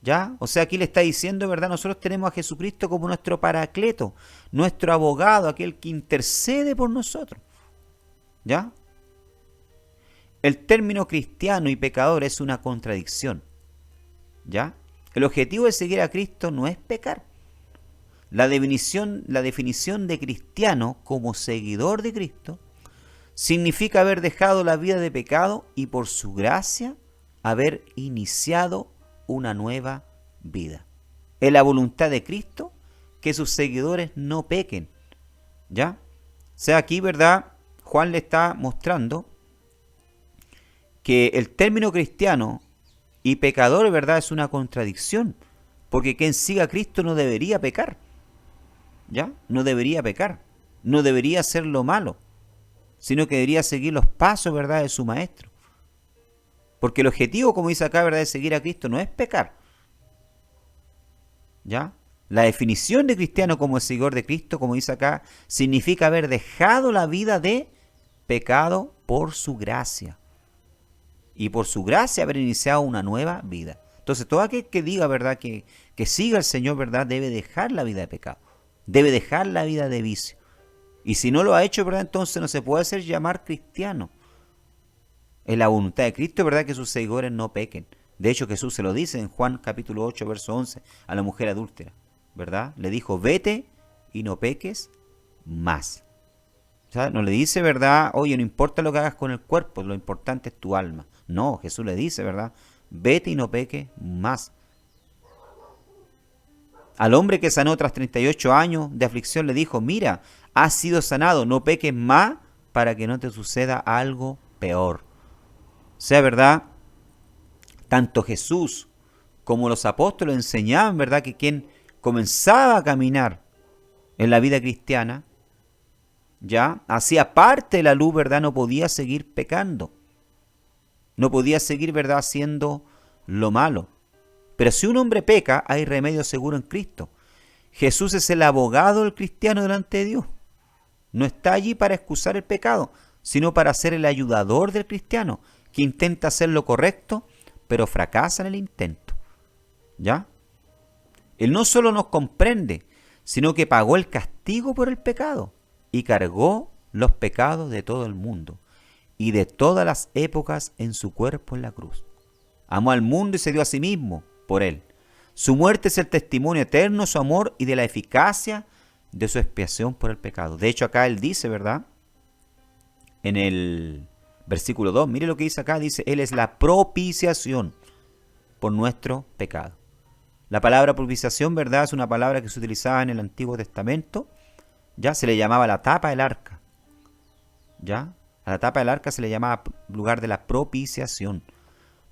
¿ya? O sea, aquí le está diciendo, ¿verdad? Nosotros tenemos a Jesucristo como nuestro paracleto, nuestro abogado, aquel que intercede por nosotros, ¿ya? El término cristiano y pecador es una contradicción, ¿ya? El objetivo de seguir a Cristo no es pecar. La definición de cristiano como seguidor de Cristo significa haber dejado la vida de pecado y por su gracia haber iniciado una nueva vida. Es la voluntad de Cristo que sus seguidores no pequen, ¿ya? O sea, aquí, ¿verdad? Juan le está mostrando que el término cristiano y pecador, ¿verdad?, es una contradicción, porque quien siga a Cristo no debería pecar, ¿ya? No debería pecar, no debería hacer lo malo, sino que debería seguir los pasos, ¿verdad?, de su maestro. Porque el objetivo, como dice acá, ¿verdad?, de seguir a Cristo no es pecar, ¿ya? La definición de cristiano como seguidor de Cristo, como dice acá, significa haber dejado la vida de pecado por su gracia. Y por su gracia haber iniciado una nueva vida. Entonces, todo aquel que diga, ¿verdad?, que siga al Señor, ¿verdad?, debe dejar la vida de pecado. Debe dejar la vida de vicio. Y si no lo ha hecho, ¿verdad?, entonces no se puede hacer llamar cristiano. Es la voluntad de Cristo, ¿verdad?, que sus seguidores no pequen. De hecho, Jesús se lo dice en Juan capítulo 8, verso 11, a la mujer adúltera, ¿verdad? Le dijo, vete y no peques más. O sea, no le dice, ¿verdad?, oye, no importa lo que hagas con el cuerpo, lo importante es tu alma. No, Jesús le dice, ¿verdad?, vete y no peques más. Al hombre que sanó tras 38 años de aflicción le dijo, mira, has sido sanado, no peques más para que no te suceda algo peor. O sea, ¿verdad?, tanto Jesús como los apóstoles enseñaban, ¿verdad?, que quien comenzaba a caminar en la vida cristiana, ya hacía parte de la luz, ¿verdad?, no podía seguir pecando. No podía seguir, ¿verdad?, haciendo lo malo. Pero si un hombre peca, hay remedio seguro en Cristo. Jesús es el abogado del cristiano delante de Dios. No está allí para excusar el pecado, sino para ser el ayudador del cristiano, que intenta hacer lo correcto, pero fracasa en el intento. ¿Ya? Él no solo nos comprende, sino que pagó el castigo por el pecado y cargó los pecados de todo el mundo y de todas las épocas en su cuerpo en la cruz. Amó al mundo y se dio a sí mismo por él. Su muerte es el testimonio eterno de su amor y de la eficacia de su expiación por el pecado. De hecho, acá él dice, ¿verdad?, en el versículo 2, mire lo que dice acá, dice, él es la propiciación por nuestro pecado. La palabra propiciación, ¿verdad?, es una palabra que se utilizaba en el Antiguo Testamento. Ya se le llamaba la tapa del arca. ¿Ya? A la tapa del arca se le llamaba lugar de la propiciación,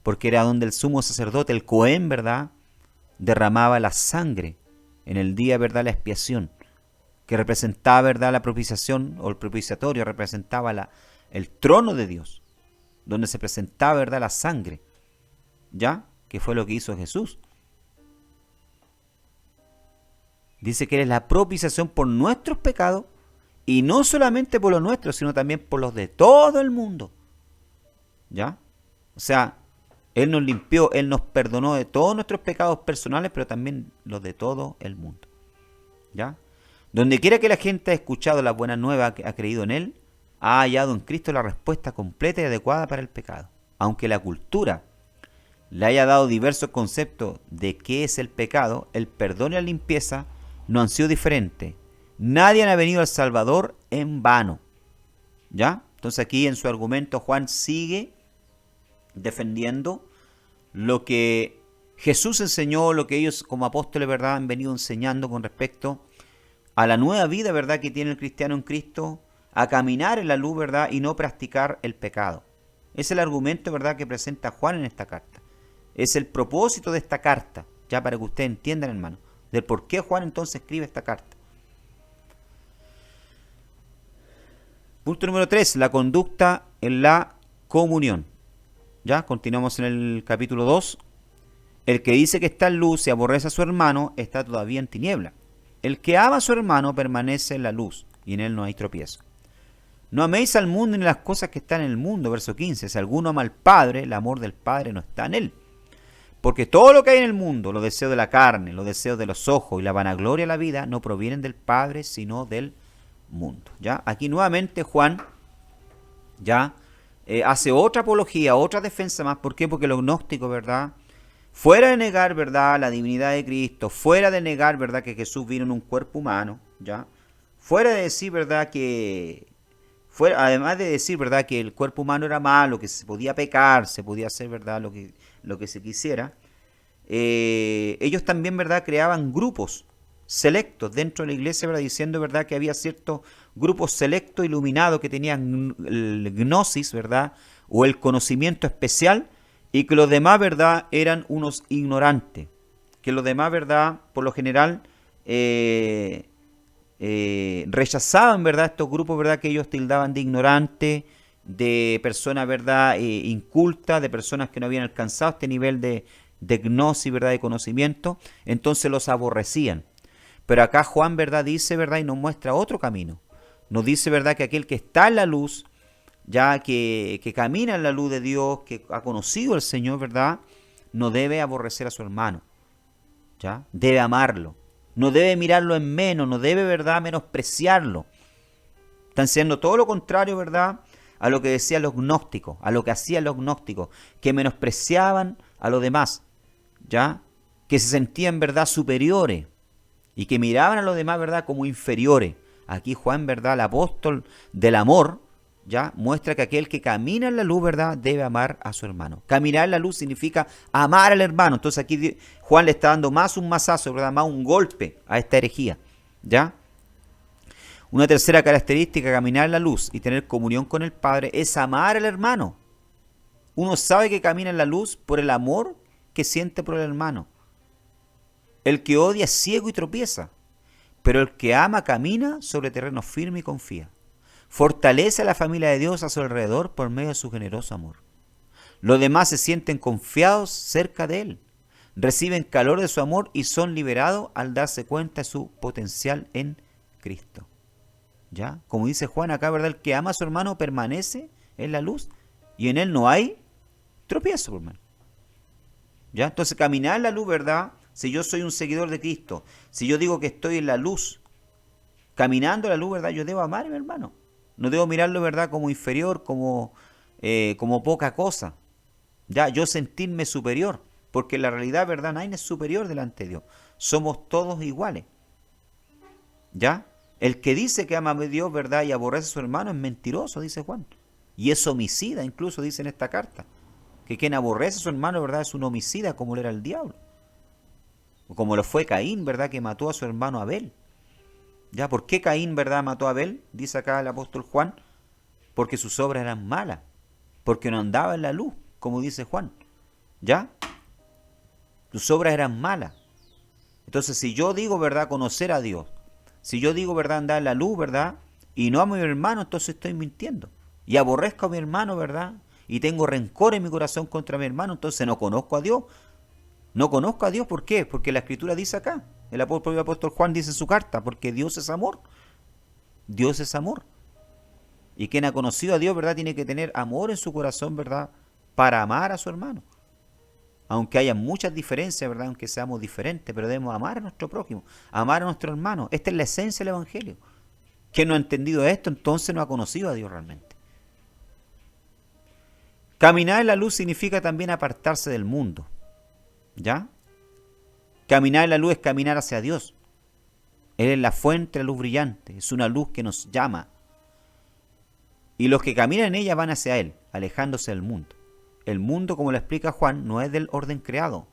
porque era donde el sumo sacerdote, el Cohen, ¿verdad?, derramaba la sangre en el día, ¿verdad?, la expiación, que representaba, ¿verdad?, la propiciación, o el propiciatorio representaba el trono de Dios, donde se presentaba, ¿verdad?, la sangre. ¿Ya? Que fue lo que hizo Jesús. Dice que Él es la propiciación por nuestros pecados, y no solamente por los nuestros, sino también por los de todo el mundo. ¿Ya? O sea, Él nos limpió, Él nos perdonó de todos nuestros pecados personales, pero también los de todo el mundo. ¿Ya? Donde quiera que la gente ha escuchado la buena nueva, que ha creído en Él, ha hallado en Cristo la respuesta completa y adecuada para el pecado. Aunque la cultura le haya dado diversos conceptos de qué es el pecado, el perdón y la limpieza no han sido diferentes. Nadie ha venido al Salvador en vano. ¿Ya? Entonces aquí en su argumento Juan sigue defendiendo lo que Jesús enseñó, lo que ellos como apóstoles, ¿verdad?, han venido enseñando con respecto a la nueva vida, ¿verdad?, que tiene el cristiano en Cristo, a caminar en la luz, ¿verdad?, y no practicar el pecado. Es el argumento, ¿verdad?, que presenta Juan en esta carta. Es el propósito de esta carta, ya para que ustedes entiendan, hermano, del por qué Juan entonces escribe esta carta. Punto número 3, la conducta en la comunión. Ya, continuamos en el capítulo 2. El que dice que está en luz y aborrece a su hermano está todavía en tiniebla. El que ama a su hermano permanece en la luz y en él no hay tropiezo. No améis al mundo ni las cosas que están en el mundo. Verso 15. Si alguno ama al Padre, el amor del Padre no está en él. Porque todo lo que hay en el mundo, los deseos de la carne, los deseos de los ojos y la vanagloria de la vida, no provienen del Padre, sino del mundo. ¿Ya? Aquí nuevamente Juan ya hace otra apología, otra defensa más. ¿Por qué? Porque los gnósticos, ¿verdad?, fuera de negar, ¿verdad?, la divinidad de Cristo, fuera de negar, ¿verdad?, que Jesús vino en un cuerpo humano, ¿ya? Fuera de decir, ¿verdad?, además de decir, ¿verdad?, que el cuerpo humano era malo, que se podía pecar, se podía hacer, ¿verdad?, lo que se quisiera, ellos también, ¿verdad?, creaban grupos selectos dentro de la iglesia, ¿verdad?, diciendo, ¿verdad?, que había ciertos grupos selectos iluminados que tenían el gnosis, ¿verdad?, o el conocimiento especial, y que los demás, ¿verdad?, eran unos ignorantes. Que los demás, ¿verdad?, por lo general rechazaban, ¿verdad?, estos grupos, ¿verdad?, que ellos tildaban de ignorantes, de personas, ¿verdad?, incultas, de personas que no habían alcanzado este nivel de gnosis, ¿verdad?, de conocimiento. Entonces los aborrecían. Pero acá Juan, ¿verdad?, dice, ¿verdad?, y nos muestra otro camino. Nos dice, ¿verdad?, que aquel que está en la luz, ya que camina en la luz de Dios, que ha conocido al Señor, ¿verdad?, no debe aborrecer a su hermano, ¿ya? Debe amarlo, no debe mirarlo en menos, no debe, ¿verdad?, menospreciarlo. Están siendo todo lo contrario, ¿verdad?, a lo que decían los gnósticos, a lo que hacían los gnósticos, que menospreciaban a los demás, ¿ya?, que se sentían, ¿verdad?, superiores y que miraban a los demás, ¿verdad?, como inferiores. Aquí Juan, ¿verdad?, el apóstol del amor, ya muestra que aquel que camina en la luz, ¿verdad?, debe amar a su hermano. Caminar en la luz significa amar al hermano. Entonces aquí Juan le está dando más un mazazo, ¿verdad?, más un golpe a esta herejía, ¿ya? Una tercera característica de caminar en la luz y tener comunión con el Padre es amar al hermano. Uno sabe que camina en la luz por el amor que siente por el hermano. El que odia es ciego y tropieza, pero el que ama camina sobre terreno firme y confía. Fortalece a la familia de Dios a su alrededor por medio de su generoso amor. Los demás se sienten confiados cerca de Él, reciben calor de su amor y son liberados al darse cuenta de su potencial en Cristo. ¿Ya? Como dice Juan acá, ¿verdad?, el que ama a su hermano permanece en la luz y en él no hay tropiezo, hermano. ¿Ya? Entonces caminar en la luz, ¿verdad? Si yo soy un seguidor de Cristo, si yo digo que estoy en la luz, caminando en la luz, ¿verdad?, yo debo amar a mi hermano. No debo mirarlo, ¿verdad?, como inferior, como poca cosa. Ya, yo sentirme superior, porque en la realidad, ¿verdad?, nadie es superior delante de Dios. Somos todos iguales. ¿Ya? El que dice que ama a Dios, ¿verdad?, y aborrece a su hermano es mentiroso, dice Juan. Y es homicida, incluso dice en esta carta. Que quien aborrece a su hermano, ¿verdad?, es un homicida, como lo era el diablo. O como lo fue Caín, ¿verdad?, que mató a su hermano Abel. ¿Ya? ¿Por qué Caín, verdad, mató a Abel? Dice acá el apóstol Juan. Porque sus obras eran malas. Porque no andaba en la luz, como dice Juan. ¿Ya? Sus obras eran malas. Entonces, si yo digo, ¿verdad?, conocer a Dios, si yo digo, ¿verdad?, andar en la luz, ¿verdad?, y no amo a mi hermano, entonces estoy mintiendo. Y aborrezco a mi hermano, ¿verdad?, y tengo rencor en mi corazón contra mi hermano, entonces no conozco a Dios. No conozco a Dios, ¿por qué? Porque la Escritura dice acá, el propio apóstol Juan dice en su carta, porque Dios es amor. Dios es amor. Y quien ha conocido a Dios, ¿verdad?, tiene que tener amor en su corazón, ¿verdad?, para amar a su hermano. Aunque haya muchas diferencias, ¿verdad?, aunque seamos diferentes, pero debemos amar a nuestro prójimo, amar a nuestro hermano. Esta es la esencia del Evangelio. Quien no ha entendido esto, entonces no ha conocido a Dios realmente. Caminar en la luz significa también apartarse del mundo. ¿Ya? Caminar en la luz es caminar hacia Dios. Él es la fuente de la luz brillante, es una luz que nos llama. Y los que caminan en ella van hacia Él, alejándose del mundo. El mundo, como lo explica Juan, no es del orden creado,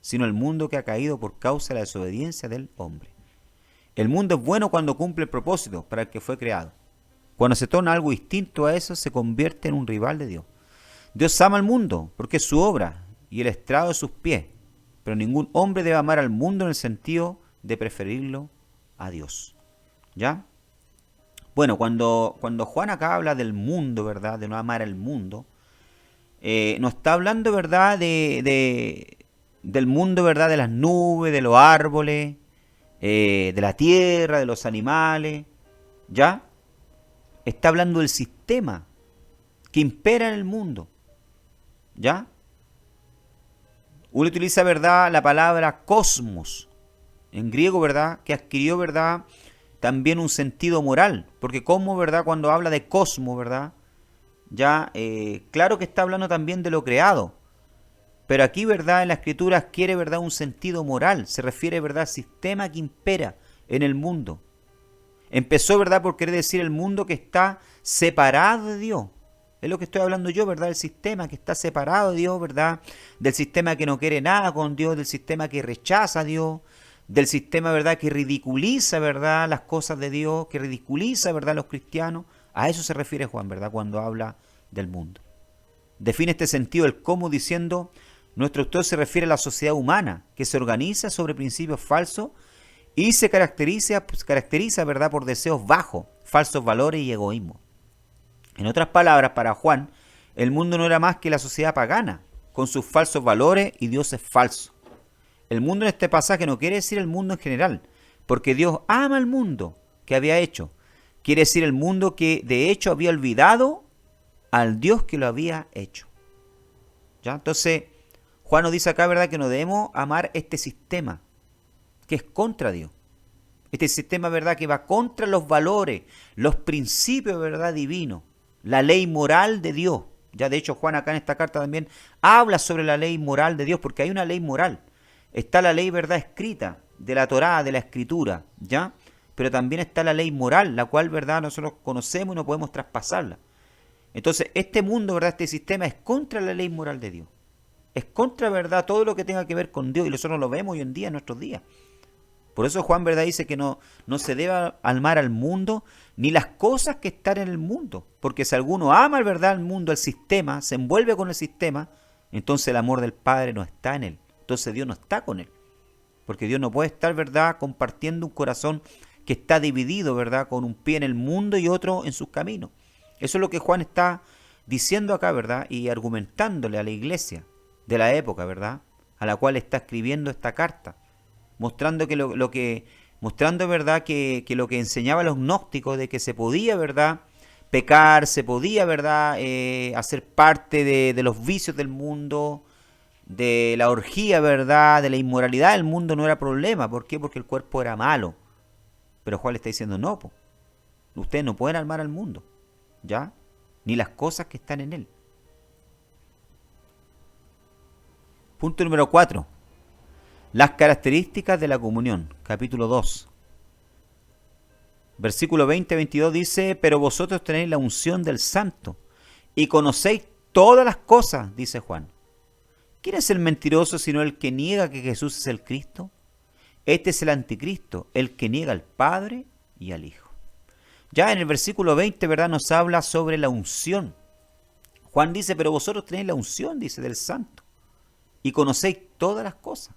sino el mundo que ha caído por causa de la desobediencia del hombre. El mundo es bueno cuando cumple el propósito para el que fue creado. Cuando se torna algo distinto a eso, se convierte en un rival de Dios. Dios ama al mundo porque es su obra y el estrado de sus pies. Pero ningún hombre debe amar al mundo en el sentido de preferirlo a Dios. ¿Ya? Bueno, cuando Juan acá habla del mundo, ¿verdad?, de no amar al mundo, no está hablando, ¿verdad?, del mundo, ¿verdad?, de las nubes, de los árboles, de la tierra, de los animales, ¿ya? Está hablando del sistema que impera en el mundo, ¿ya? Uno utiliza, ¿verdad?, la palabra cosmos, en griego, ¿verdad?, que adquirió, ¿verdad?, también un sentido moral, porque como, ¿verdad?, cuando habla de cosmos, ¿verdad?, ya, claro que está hablando también de lo creado, pero aquí, ¿verdad?, en la escritura adquiere, ¿verdad?, un sentido moral, se refiere, ¿verdad?, al sistema que impera en el mundo. Empezó, ¿verdad?, por querer decir el mundo que está separado de Dios. Es lo que estoy hablando yo, ¿verdad?, del sistema que está separado de Dios, ¿verdad?, del sistema que no quiere nada con Dios, del sistema que rechaza a Dios, del sistema, ¿verdad?, que ridiculiza, ¿verdad?, las cosas de Dios, que ridiculiza, ¿verdad?, a los cristianos. A eso se refiere Juan, ¿verdad?, cuando habla del mundo. Define este sentido el cómo diciendo, nuestro autor se refiere a la sociedad humana, que se organiza sobre principios falsos y se caracteriza, ¿verdad?, por deseos bajos, falsos valores y egoísmo. En otras palabras, para Juan, el mundo no era más que la sociedad pagana, con sus falsos valores y dioses falsos. El mundo en este pasaje no quiere decir el mundo en general, porque Dios ama el mundo que había hecho. Quiere decir el mundo que de hecho había olvidado al Dios que lo había hecho. ¿Ya? Entonces, Juan nos dice acá, ¿verdad?, que no debemos amar este sistema, que es contra Dios. Este sistema, ¿verdad?, que va contra los valores, los principios, ¿verdad?, divinos, la ley moral de Dios. Ya de hecho Juan acá en esta carta también habla sobre la ley moral de Dios, porque hay una ley moral. Está la ley, ¿verdad?, escrita, de la Torá, de la Escritura, ¿ya? Pero también está la ley moral, la cual, ¿verdad?, nosotros conocemos y no podemos traspasarla. Entonces, este mundo, ¿verdad?, este sistema es contra la ley moral de Dios. Es contra, ¿verdad?, todo lo que tenga que ver con Dios, y nosotros lo vemos hoy en día, en nuestros días. Por eso Juan, ¿verdad?, dice que no se debe amar al mundo ni las cosas que están en el mundo. Porque si alguno ama, ¿verdad?, al mundo, al sistema, se envuelve con el sistema, entonces el amor del Padre no está en él. Entonces Dios no está con él. Porque Dios no puede estar, ¿verdad?, compartiendo un corazón que está dividido, ¿verdad?, con un pie en el mundo y otro en sus caminos. Eso es lo que Juan está diciendo acá, ¿verdad?, y argumentándole a la iglesia de la época, ¿verdad?, a la cual está escribiendo esta carta, mostrando que mostrando, ¿verdad?, que lo que enseñaba los gnósticos de que se podía, ¿verdad?, pecar, se podía, ¿verdad?, hacer parte de los vicios del mundo, de la orgía, ¿verdad?, de la inmoralidad del mundo no era problema. ¿Por qué? Porque el cuerpo era malo. Pero Juan le está diciendo, no, ustedes no pueden amar al mundo, ¿ya?, ni las cosas que están en él. Punto número 4. Las características de la comunión. Capítulo 2. Versículo 20-22 dice, pero vosotros tenéis la unción del Santo y conocéis todas las cosas, dice Juan. ¿Quién es el mentiroso sino el que niega que Jesús es el Cristo? Este es el anticristo, el que niega al Padre y al Hijo. Ya en el versículo 20, ¿verdad?, nos habla sobre la unción. Juan dice, pero vosotros tenéis la unción, dice, del Santo, y conocéis todas las cosas.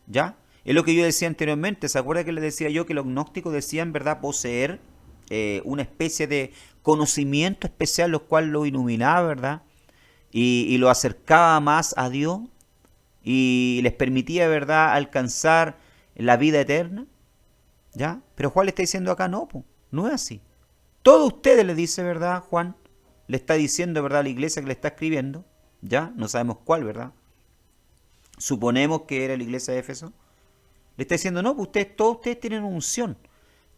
¿Ya? Es lo que yo decía anteriormente. ¿Se acuerda que les decía yo que los gnósticos decían, ¿verdad?, poseer una especie de conocimiento especial, lo cual lo iluminaba, ¿verdad?, y lo acercaba más a Dios y les permitía, ¿verdad?, alcanzar la vida eterna. ¿Ya? Pero Juan le está diciendo acá, no es así. Todos ustedes, le dice, ¿verdad?, Juan le está diciendo, ¿verdad?, a la iglesia que le está escribiendo, ¿ya? No sabemos cuál, ¿verdad? Suponemos que era la iglesia de Éfeso. Le está diciendo, todos ustedes tienen unción.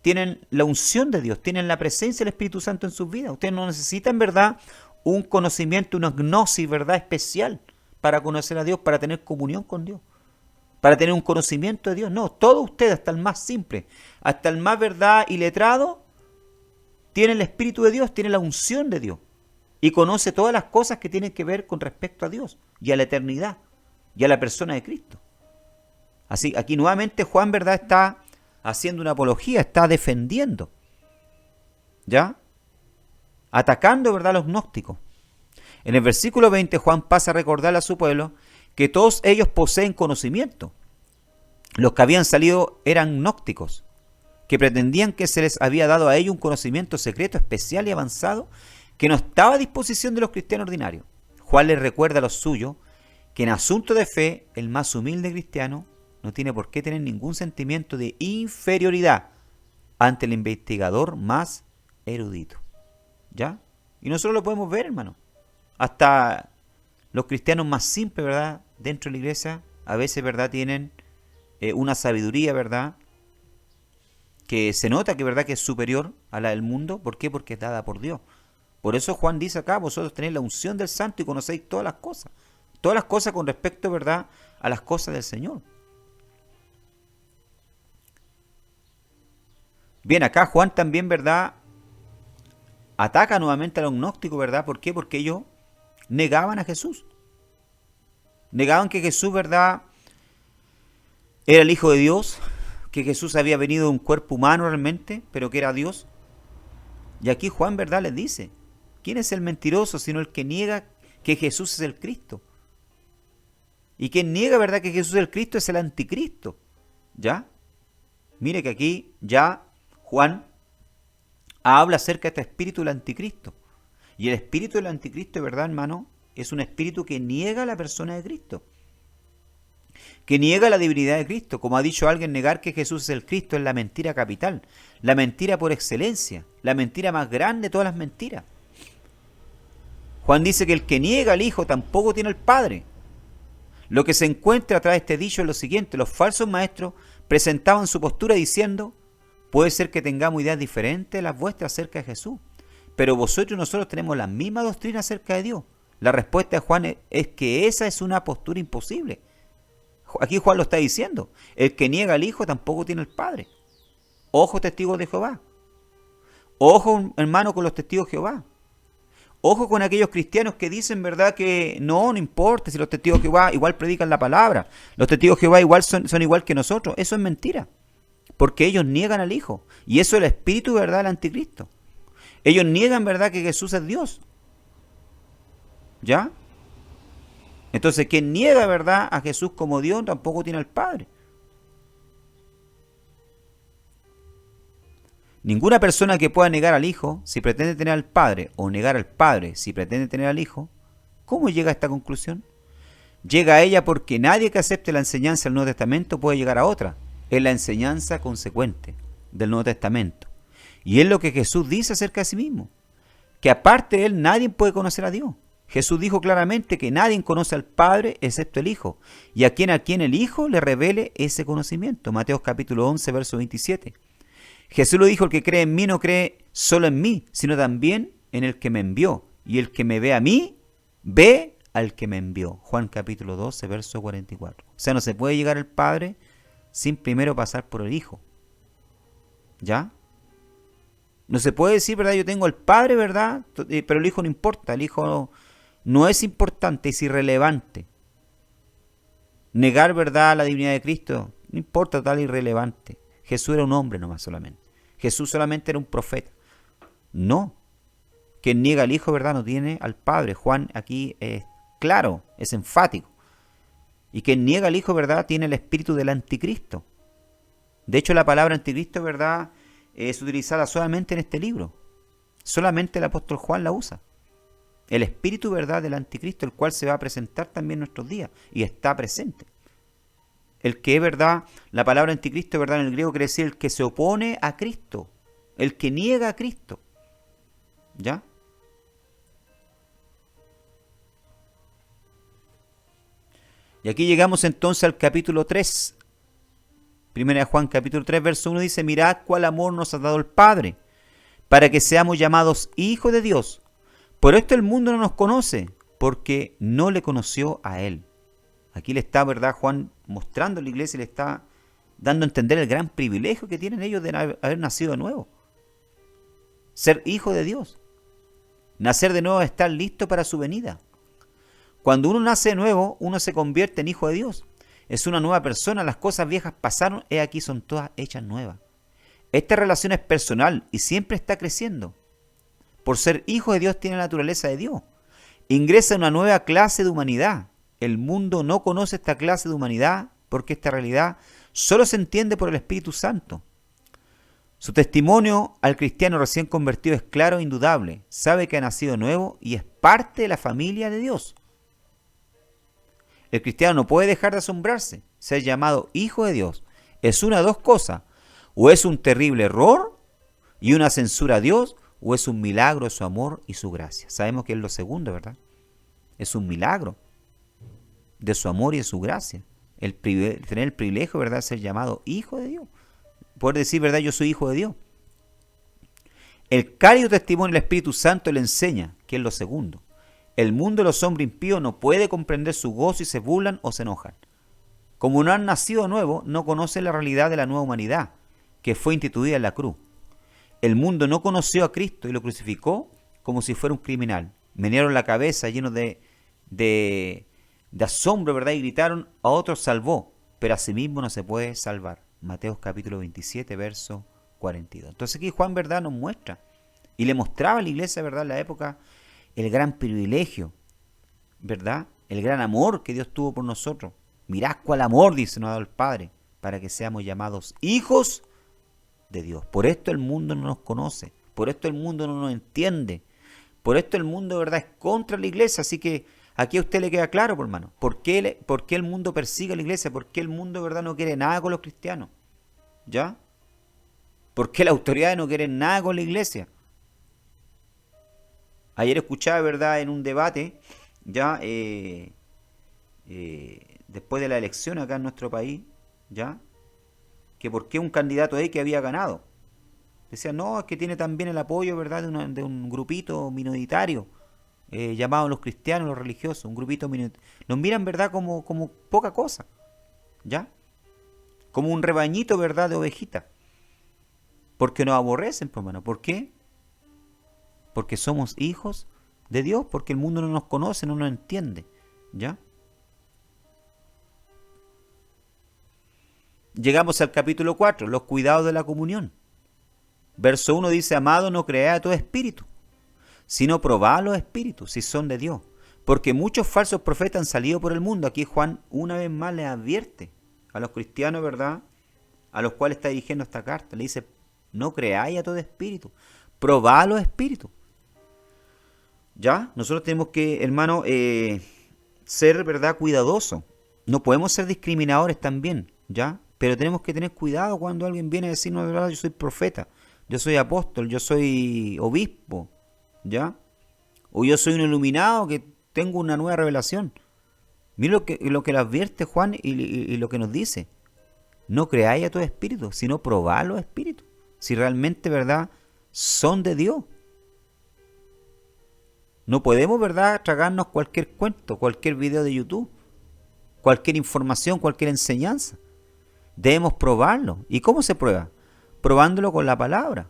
Tienen la unción de Dios, tienen la presencia del Espíritu Santo en sus vidas. Ustedes no necesitan, ¿verdad?, un conocimiento, una gnosis, ¿verdad?, especial para conocer a Dios, para tener comunión con Dios, para tener un conocimiento de Dios. No, todos ustedes, hasta el más simple, hasta el más, ¿verdad?, iletrado, tienen el Espíritu de Dios, tienen la unción de Dios y conoce todas las cosas que tienen que ver con respecto a Dios y a la eternidad y a la persona de Cristo. Así, aquí nuevamente Juan, ¿verdad?, está haciendo una apología, está defendiendo, ¿ya?, atacando, ¿verdad?, a los gnósticos. En el versículo 20 Juan pasa a recordarle a su pueblo que todos ellos poseen conocimiento. Los que habían salido eran gnósticos, que pretendían que se les había dado a ellos un conocimiento secreto, especial y avanzado, que no estaba a disposición de los cristianos ordinarios. Juan les recuerda a los suyos que en asunto de fe, el más humilde cristiano no tiene por qué tener ningún sentimiento de inferioridad ante el investigador más erudito. ¿Ya? Y nosotros lo podemos ver, hermano. Hasta los cristianos más simples, ¿verdad? Dentro de la iglesia, a veces, ¿verdad? Tienen una sabiduría, ¿verdad? Que se nota que, ¿verdad? Que es superior a la del mundo. ¿Por qué? Porque es dada por Dios. Por eso Juan dice acá, vosotros tenéis la unción del Santo y conocéis todas las cosas. Todas las cosas con respecto, ¿verdad? A las cosas del Señor. Bien, acá Juan también, ¿verdad? Ataca nuevamente a los gnósticos, ¿verdad? ¿Por qué? Porque ellos negaban a Jesús. Negaban que Jesús, ¿verdad? Era el Hijo de Dios, que Jesús había venido de un cuerpo humano realmente, pero que era Dios. Y aquí Juan, ¿verdad? Les dice, ¿quién es el mentiroso sino el que niega que Jesús es el Cristo? Y quien niega, ¿verdad? Que Jesús es el Cristo es el anticristo. ¿Ya? Mire que aquí ya Juan habla acerca de este espíritu del anticristo. Y el espíritu del anticristo, ¿verdad, hermano? Es un espíritu que niega la persona de Cristo. Que niega la divinidad de Cristo. Como ha dicho alguien, negar que Jesús es el Cristo es la mentira capital. La mentira por excelencia. La mentira más grande de todas las mentiras. Juan dice que el que niega al Hijo tampoco tiene al Padre. Lo que se encuentra atrás de este dicho es lo siguiente. Los falsos maestros presentaban su postura diciendo, puede ser que tengamos ideas diferentes de las vuestras acerca de Jesús, pero vosotros y nosotros tenemos la misma doctrina acerca de Dios. La respuesta de Juan es que esa es una postura imposible. Aquí Juan lo está diciendo. El que niega al Hijo tampoco tiene al Padre. Ojo, testigos de Jehová. Ojo, hermano, con los testigos de Jehová. Ojo con aquellos cristianos que dicen, ¿verdad? Que no importa si los testigos de Jehová igual predican la palabra. Los testigos de Jehová igual son igual que nosotros. Eso es mentira. Porque ellos niegan al Hijo. Y eso es el espíritu, ¿verdad? Del anticristo. Ellos niegan, ¿verdad? Que Jesús es Dios. ¿Ya? Entonces, quien niega, ¿verdad? A Jesús como Dios tampoco tiene al Padre. Ninguna persona que pueda negar al Hijo si pretende tener al Padre, o negar al Padre si pretende tener al Hijo, ¿cómo llega a esta conclusión? Llega a ella porque nadie que acepte la enseñanza del Nuevo Testamento puede llegar a otra. Es la enseñanza consecuente del Nuevo Testamento. Y es lo que Jesús dice acerca de sí mismo. Que aparte de Él nadie puede conocer a Dios. Jesús dijo claramente que nadie conoce al Padre excepto el Hijo. Y a quien el Hijo le revele ese conocimiento. Mateo capítulo 11, verso 27. Jesús lo dijo, el que cree en mí no cree solo en mí, sino también en el que me envió. Y el que me ve a mí, ve al que me envió. Juan capítulo 12, verso 44. O sea, no se puede llegar al Padre sin primero pasar por el Hijo. ¿Ya? No se puede decir, ¿verdad? Yo tengo al Padre, ¿verdad? Pero el Hijo no importa. El Hijo no es importante, es irrelevante. Negar, ¿verdad?, la divinidad de Cristo, no importa, tal irrelevante. Jesús era un hombre nomás solamente. Jesús solamente era un profeta. No. Quien niega al Hijo, ¿verdad?, no tiene al Padre. Juan aquí es claro, es enfático. Y quien niega al Hijo, ¿verdad?, tiene el espíritu del anticristo. De hecho, la palabra anticristo, ¿verdad?, es utilizada solamente en este libro. Solamente el apóstol Juan la usa. El espíritu, ¿verdad?, del anticristo, el cual se va a presentar también en nuestros días. Y está presente. El que es, ¿verdad?, la palabra anticristo, ¿verdad?, en el griego quiere decir el que se opone a Cristo. El que niega a Cristo. ¿Ya? Y aquí llegamos entonces al capítulo 3. Primera de Juan capítulo 3, verso 1 dice, mirad cuál amor nos ha dado el Padre, para que seamos llamados hijos de Dios. Por esto el mundo no nos conoce, porque no le conoció a Él. Aquí le está, ¿verdad?, Juan mostrando a la iglesia y le está dando a entender el gran privilegio que tienen ellos de haber nacido de nuevo. Ser hijo de Dios. Nacer de nuevo es estar listo para su venida. Cuando uno nace de nuevo, uno se convierte en hijo de Dios. Es una nueva persona, las cosas viejas pasaron, he aquí son todas hechas nuevas. Esta relación es personal y siempre está creciendo. Por ser hijo de Dios tiene la naturaleza de Dios. Ingresa en una nueva clase de humanidad. El mundo no conoce esta clase de humanidad porque esta realidad solo se entiende por el Espíritu Santo. Su testimonio al cristiano recién convertido es claro e indudable. Sabe que ha nacido nuevo y es parte de la familia de Dios. El cristiano no puede dejar de asombrarse, ser llamado hijo de Dios. Es una de dos cosas. O es un terrible error y una censura a Dios, o es un milagro de su amor y su gracia. Sabemos que es lo segundo, ¿verdad? Es un milagro de su amor y de su gracia. Tener el privilegio, ¿verdad?, de ser llamado hijo de Dios. Poder decir, ¿verdad?, yo soy hijo de Dios. El cálido testimonio del Espíritu Santo le enseña, que es lo segundo. El mundo de los hombres impíos no puede comprender su gozo y se burlan o se enojan. Como no han nacido de nuevo, no conocen la realidad de la nueva humanidad, que fue instituida en la cruz. El mundo no conoció a Cristo y lo crucificó como si fuera un criminal. Menearon la cabeza llenos de asombro, ¿verdad? Y gritaron, a otros salvó, pero a sí mismo no se puede salvar. Mateo capítulo 27, verso 42. Entonces aquí Juan, ¿verdad?, nos muestra y le mostraba a la iglesia, ¿verdad?, en la época, el gran privilegio, ¿verdad?, el gran amor que Dios tuvo por nosotros. Mirad cuál amor, dice, nos ha dado el Padre, para que seamos llamados hijos de Dios. Por esto el mundo no nos conoce, por esto el mundo no nos entiende, por esto el mundo, ¿verdad?, es contra la iglesia. Así que aquí a usted le queda claro, por hermano, ¿por qué el mundo persigue a la iglesia? ¿Por qué el mundo, ¿verdad?, no quiere nada con los cristianos? ¿Ya? ¿Por qué las autoridades no quieren nada con la iglesia? Ayer escuchaba, ¿verdad?, en un debate, ya después de la elección acá en nuestro país, ya, que por qué un candidato ahí que había ganado. Decía, no, es que tiene también el apoyo, ¿verdad?, de un grupito minoritario, llamado los cristianos, los religiosos, un grupito minoritario. Los miran, ¿verdad?, como poca cosa, ¿ya? Como un rebañito, ¿verdad?, de ovejitas. Porque nos aborrecen, pues, hermano. ¿Por qué? Porque somos hijos de Dios, porque el mundo no nos conoce, no nos entiende, ¿ya? Llegamos al capítulo 4, los cuidados de la comunión. Verso 1 dice, amado, no creáis a todo espíritu, sino probad los espíritus, si son de Dios. Porque muchos falsos profetas han salido por el mundo. Aquí Juan una vez más les advierte a los cristianos, ¿verdad?, a los cuales está dirigiendo esta carta. Le dice, no creáis a todo espíritu, probad los espíritus. ¿Ya? Nosotros tenemos que, hermano, ser, ¿verdad?, cuidadosos. No podemos ser discriminadores también, ¿ya? Pero tenemos que tener cuidado cuando alguien viene a decirnos, ¿verdad?, yo soy profeta, yo soy apóstol, yo soy obispo, ¿ya? O yo soy un iluminado que tengo una nueva revelación. Mira lo que le advierte Juan y lo que nos dice. No creáis a todo espíritu, sino probad los espíritus. Si realmente, ¿verdad?, son de Dios. No podemos, ¿verdad?, tragarnos cualquier cuento, cualquier video de YouTube, cualquier información, cualquier enseñanza. Debemos probarlo. ¿Y cómo se prueba? Probándolo con la palabra.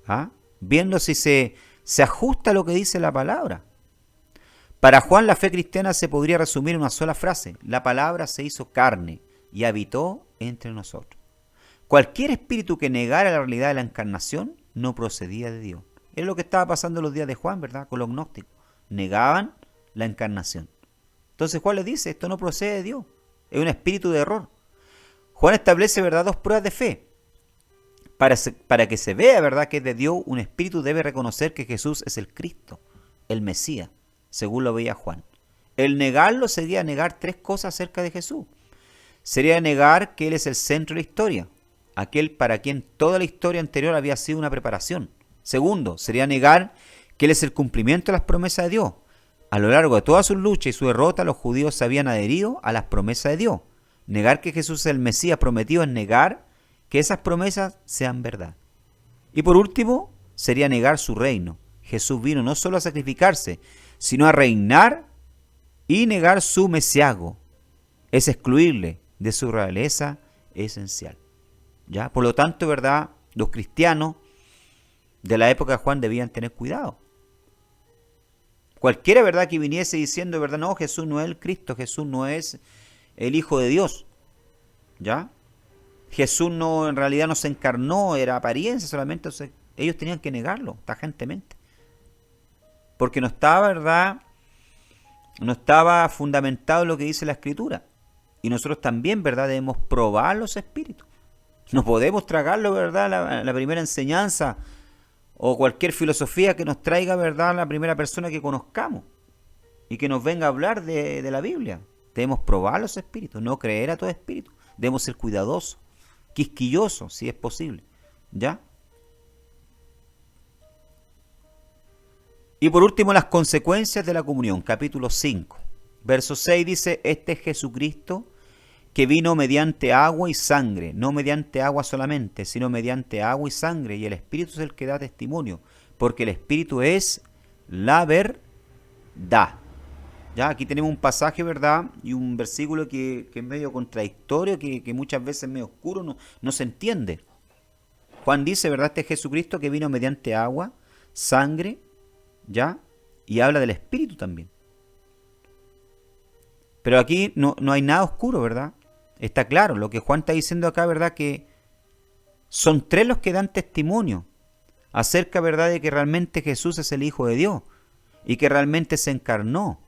¿Ah? Viendo si se ajusta a lo que dice la palabra. Para Juan, la fe cristiana se podría resumir en una sola frase. La palabra se hizo carne y habitó entre nosotros. Cualquier espíritu que negara la realidad de la encarnación no procedía de Dios. Es lo que estaba pasando en los días de Juan, ¿verdad?, con los gnósticos. Negaban la encarnación. Entonces Juan les dice, esto no procede de Dios. Es un espíritu de error. Juan establece, ¿verdad?, dos pruebas de fe. Para que se vea, ¿verdad?, que es de Dios, un espíritu debe reconocer que Jesús es el Cristo, el Mesías, según lo veía Juan. El negarlo sería negar tres cosas acerca de Jesús. Sería negar que Él es el centro de la historia, aquel para quien toda la historia anterior había sido una preparación. Segundo, sería negar que Él es el cumplimiento de las promesas de Dios. A lo largo de toda su lucha y su derrota, los judíos se habían adherido a las promesas de Dios. Negar que Jesús es el Mesías prometido es negar que esas promesas sean verdad. Y por último, sería negar su reino. Jesús vino no solo a sacrificarse, sino a reinar, y negar su mesiago es excluirle de su realeza esencial. ¿Ya? Por lo tanto, ¿verdad?, los cristianos de la época de Juan debían tener cuidado. Cualquiera, ¿verdad?, que viniese diciendo, ¿verdad?, no, Jesús no es el Cristo, Jesús no es el Hijo de Dios, ¿ya? Jesús no, en realidad no se encarnó, era apariencia solamente. Entonces, ellos tenían que negarlo tajantemente, porque no estaba, ¿verdad?, no estaba fundamentado en lo que dice la Escritura. Y nosotros también, ¿verdad?, debemos probar los espíritus. No podemos tragarlo, ¿verdad?, la primera enseñanza o cualquier filosofía que nos traiga, ¿verdad?, la primera persona que conozcamos. y que nos venga a hablar de la Biblia. Debemos probar los espíritus, no creer a todo espíritu. Debemos ser cuidadosos, quisquillosos, si es posible. ¿Ya? Y por último, las consecuencias de la comunión, capítulo 5. Verso 6 dice, este es Jesucristo que vino mediante agua y sangre, no mediante agua solamente, sino mediante agua y sangre, y el Espíritu es el que da testimonio, porque el Espíritu es la verdad. Ya, aquí tenemos un pasaje, ¿verdad? Y un versículo que es medio contradictorio, que muchas veces es medio oscuro, no se entiende. Juan dice, ¿verdad? Este es Jesucristo que vino mediante agua, sangre, ¿ya? Y habla del Espíritu también. Pero aquí no hay nada oscuro, ¿verdad? Está claro, lo que Juan está diciendo acá, ¿verdad? Que son tres los que dan testimonio acerca, ¿verdad?, de que realmente Jesús es el Hijo de Dios y que realmente se encarnó.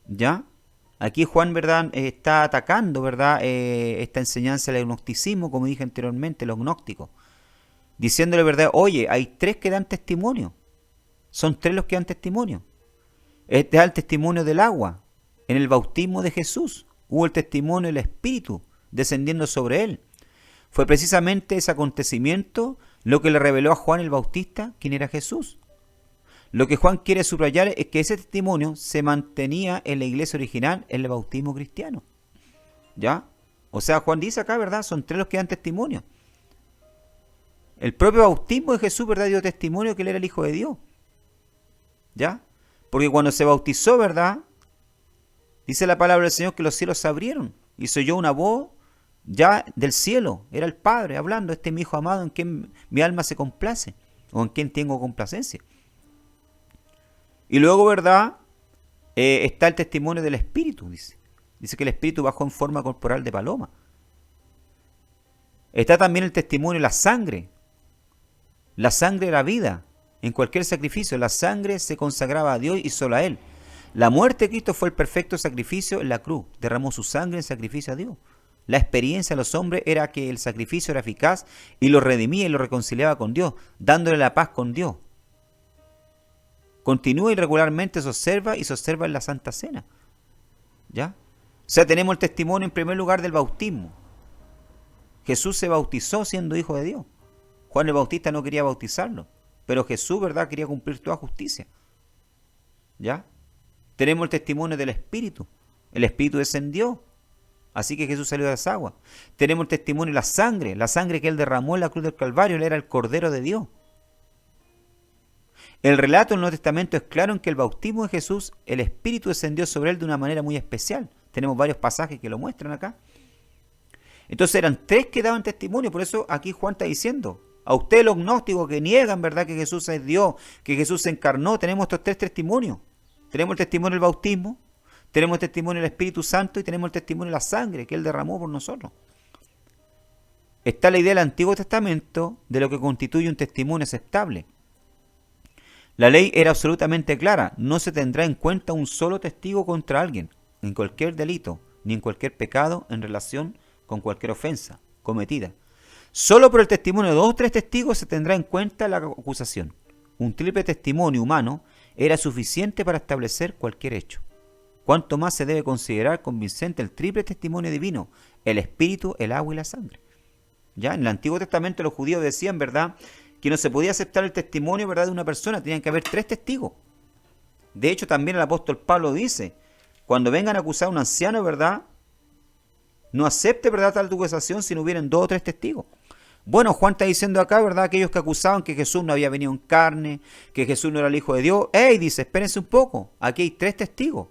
¿Ya? Aquí Juan, ¿verdad?, está atacando, ¿verdad?, esta enseñanza del gnosticismo, como dije anteriormente, los gnósticos. Diciéndole, ¿verdad?, oye, hay tres que dan testimonio. Son tres los que dan testimonio. Este es el testimonio del agua. En el bautismo de Jesús hubo el testimonio del Espíritu descendiendo sobre él. Fue precisamente ese acontecimiento lo que le reveló a Juan el Bautista quién era Jesús. Lo que Juan quiere subrayar es que ese testimonio se mantenía en la iglesia original, en el bautismo cristiano. ¿Ya? O sea, Juan dice acá, ¿verdad? Son tres los que dan testimonio. El propio bautismo de Jesús, ¿verdad?, dio testimonio que él era el Hijo de Dios. ¿Ya? Porque cuando se bautizó, ¿verdad?, dice la palabra del Señor que los cielos se abrieron y se oyó una voz ya del cielo. Era el Padre hablando, este es mi Hijo amado en quien mi alma se complace o en quien tengo complacencia. Y luego, ¿verdad?, está el testimonio del Espíritu, dice. Dice que el Espíritu bajó en forma corporal de paloma. Está también el testimonio de la sangre. La sangre era vida. En cualquier sacrificio, la sangre se consagraba a Dios y solo a Él. La muerte de Cristo fue el perfecto sacrificio en la cruz. Derramó su sangre en sacrificio a Dios. La experiencia de los hombres era que el sacrificio era eficaz y lo redimía y lo reconciliaba con Dios, dándole la paz con Dios. Continúa y regularmente se observa en la Santa Cena. ¿Ya? O sea, tenemos el testimonio en primer lugar del bautismo. Jesús se bautizó siendo Hijo de Dios. Juan el Bautista no quería bautizarlo, pero Jesús, ¿verdad?, quería cumplir toda justicia. ¿Ya? Tenemos el testimonio del Espíritu. El Espíritu descendió, así que Jesús salió de las aguas. Tenemos el testimonio de la sangre que Él derramó en la cruz del Calvario. Él era el Cordero de Dios. El relato del Nuevo Testamento es claro en que el bautismo de Jesús, el Espíritu descendió sobre Él de una manera muy especial. Tenemos varios pasajes que lo muestran acá. Entonces eran tres que daban testimonio, por eso aquí Juan está diciendo, a ustedes los gnósticos que niegan, ¿verdad?, que Jesús es Dios, que Jesús se encarnó, tenemos estos tres testimonios. Tenemos el testimonio del bautismo, tenemos el testimonio del Espíritu Santo y tenemos el testimonio de la sangre que Él derramó por nosotros. Está la idea del Antiguo Testamento de lo que constituye un testimonio aceptable. La ley era absolutamente clara, no se tendrá en cuenta un solo testigo contra alguien, en cualquier delito, ni en cualquier pecado en relación con cualquier ofensa cometida. Solo por el testimonio de 2 o 3 testigos se tendrá en cuenta la acusación. Un triple testimonio humano era suficiente para establecer cualquier hecho. ¿Cuánto más se debe considerar convincente el triple testimonio divino, el Espíritu, el agua y la sangre? Ya en el Antiguo Testamento los judíos decían, ¿verdad?, que no se podía aceptar el testimonio, ¿verdad?, de una persona, tenían que haber 3 testigos. De hecho, también el apóstol Pablo dice, cuando vengan a acusar a un anciano, ¿verdad?, no acepte, ¿verdad?, tal acusación si no hubieran 2 o 3 testigos. Bueno, Juan está diciendo acá, ¿verdad?, aquellos que acusaban que Jesús no había venido en carne, que Jesús no era el Hijo de Dios. Dice, espérense un poco, aquí hay 3 testigos.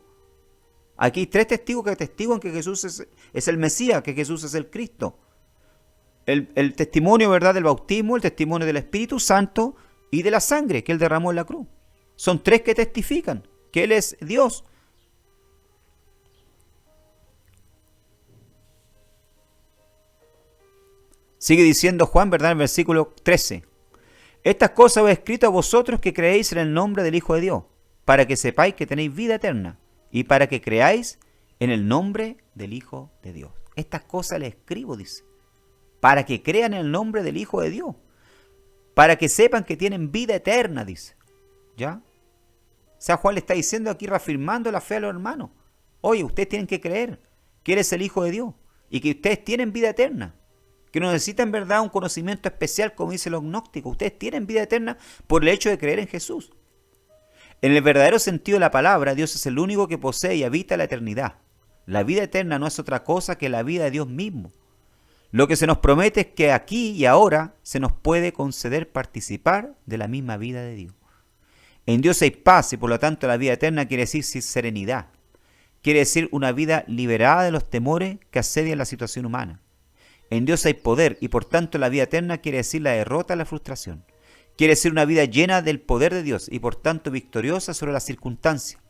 Aquí hay 3 testigos que atestiguan que Jesús es el Mesías, que Jesús es el Cristo. El testimonio, ¿verdad?, del bautismo, el testimonio del Espíritu Santo y de la sangre que Él derramó en la cruz. Son 3 que testifican que Él es Dios. Sigue diciendo Juan, ¿verdad?, en el versículo 13. Estas cosas os he escrito a vosotros que creéis en el nombre del Hijo de Dios, para que sepáis que tenéis vida eterna, y para que creáis en el nombre del Hijo de Dios. Estas cosas les escribo, dice, para que crean en el nombre del Hijo de Dios, para que sepan que tienen vida eterna, dice. ¿Ya? O sea, Juan le está diciendo aquí, reafirmando la fe a los hermanos. Oye, ustedes tienen que creer que Él es el Hijo de Dios y que ustedes tienen vida eterna. Que no necesitan, verdad, un conocimiento especial, como dicen los gnósticos. Ustedes tienen vida eterna por el hecho de creer en Jesús. En el verdadero sentido de la palabra, Dios es el único que posee y habita la eternidad. La vida eterna no es otra cosa que la vida de Dios mismo. Lo que se nos promete es que aquí y ahora se nos puede conceder participar de la misma vida de Dios. En Dios hay paz y por lo tanto la vida eterna quiere decir serenidad. Quiere decir una vida liberada de los temores que asedian la situación humana. En Dios hay poder y por tanto la vida eterna quiere decir la derrota de la frustración. Quiere decir una vida llena del poder de Dios y por tanto victoriosa sobre las circunstancias.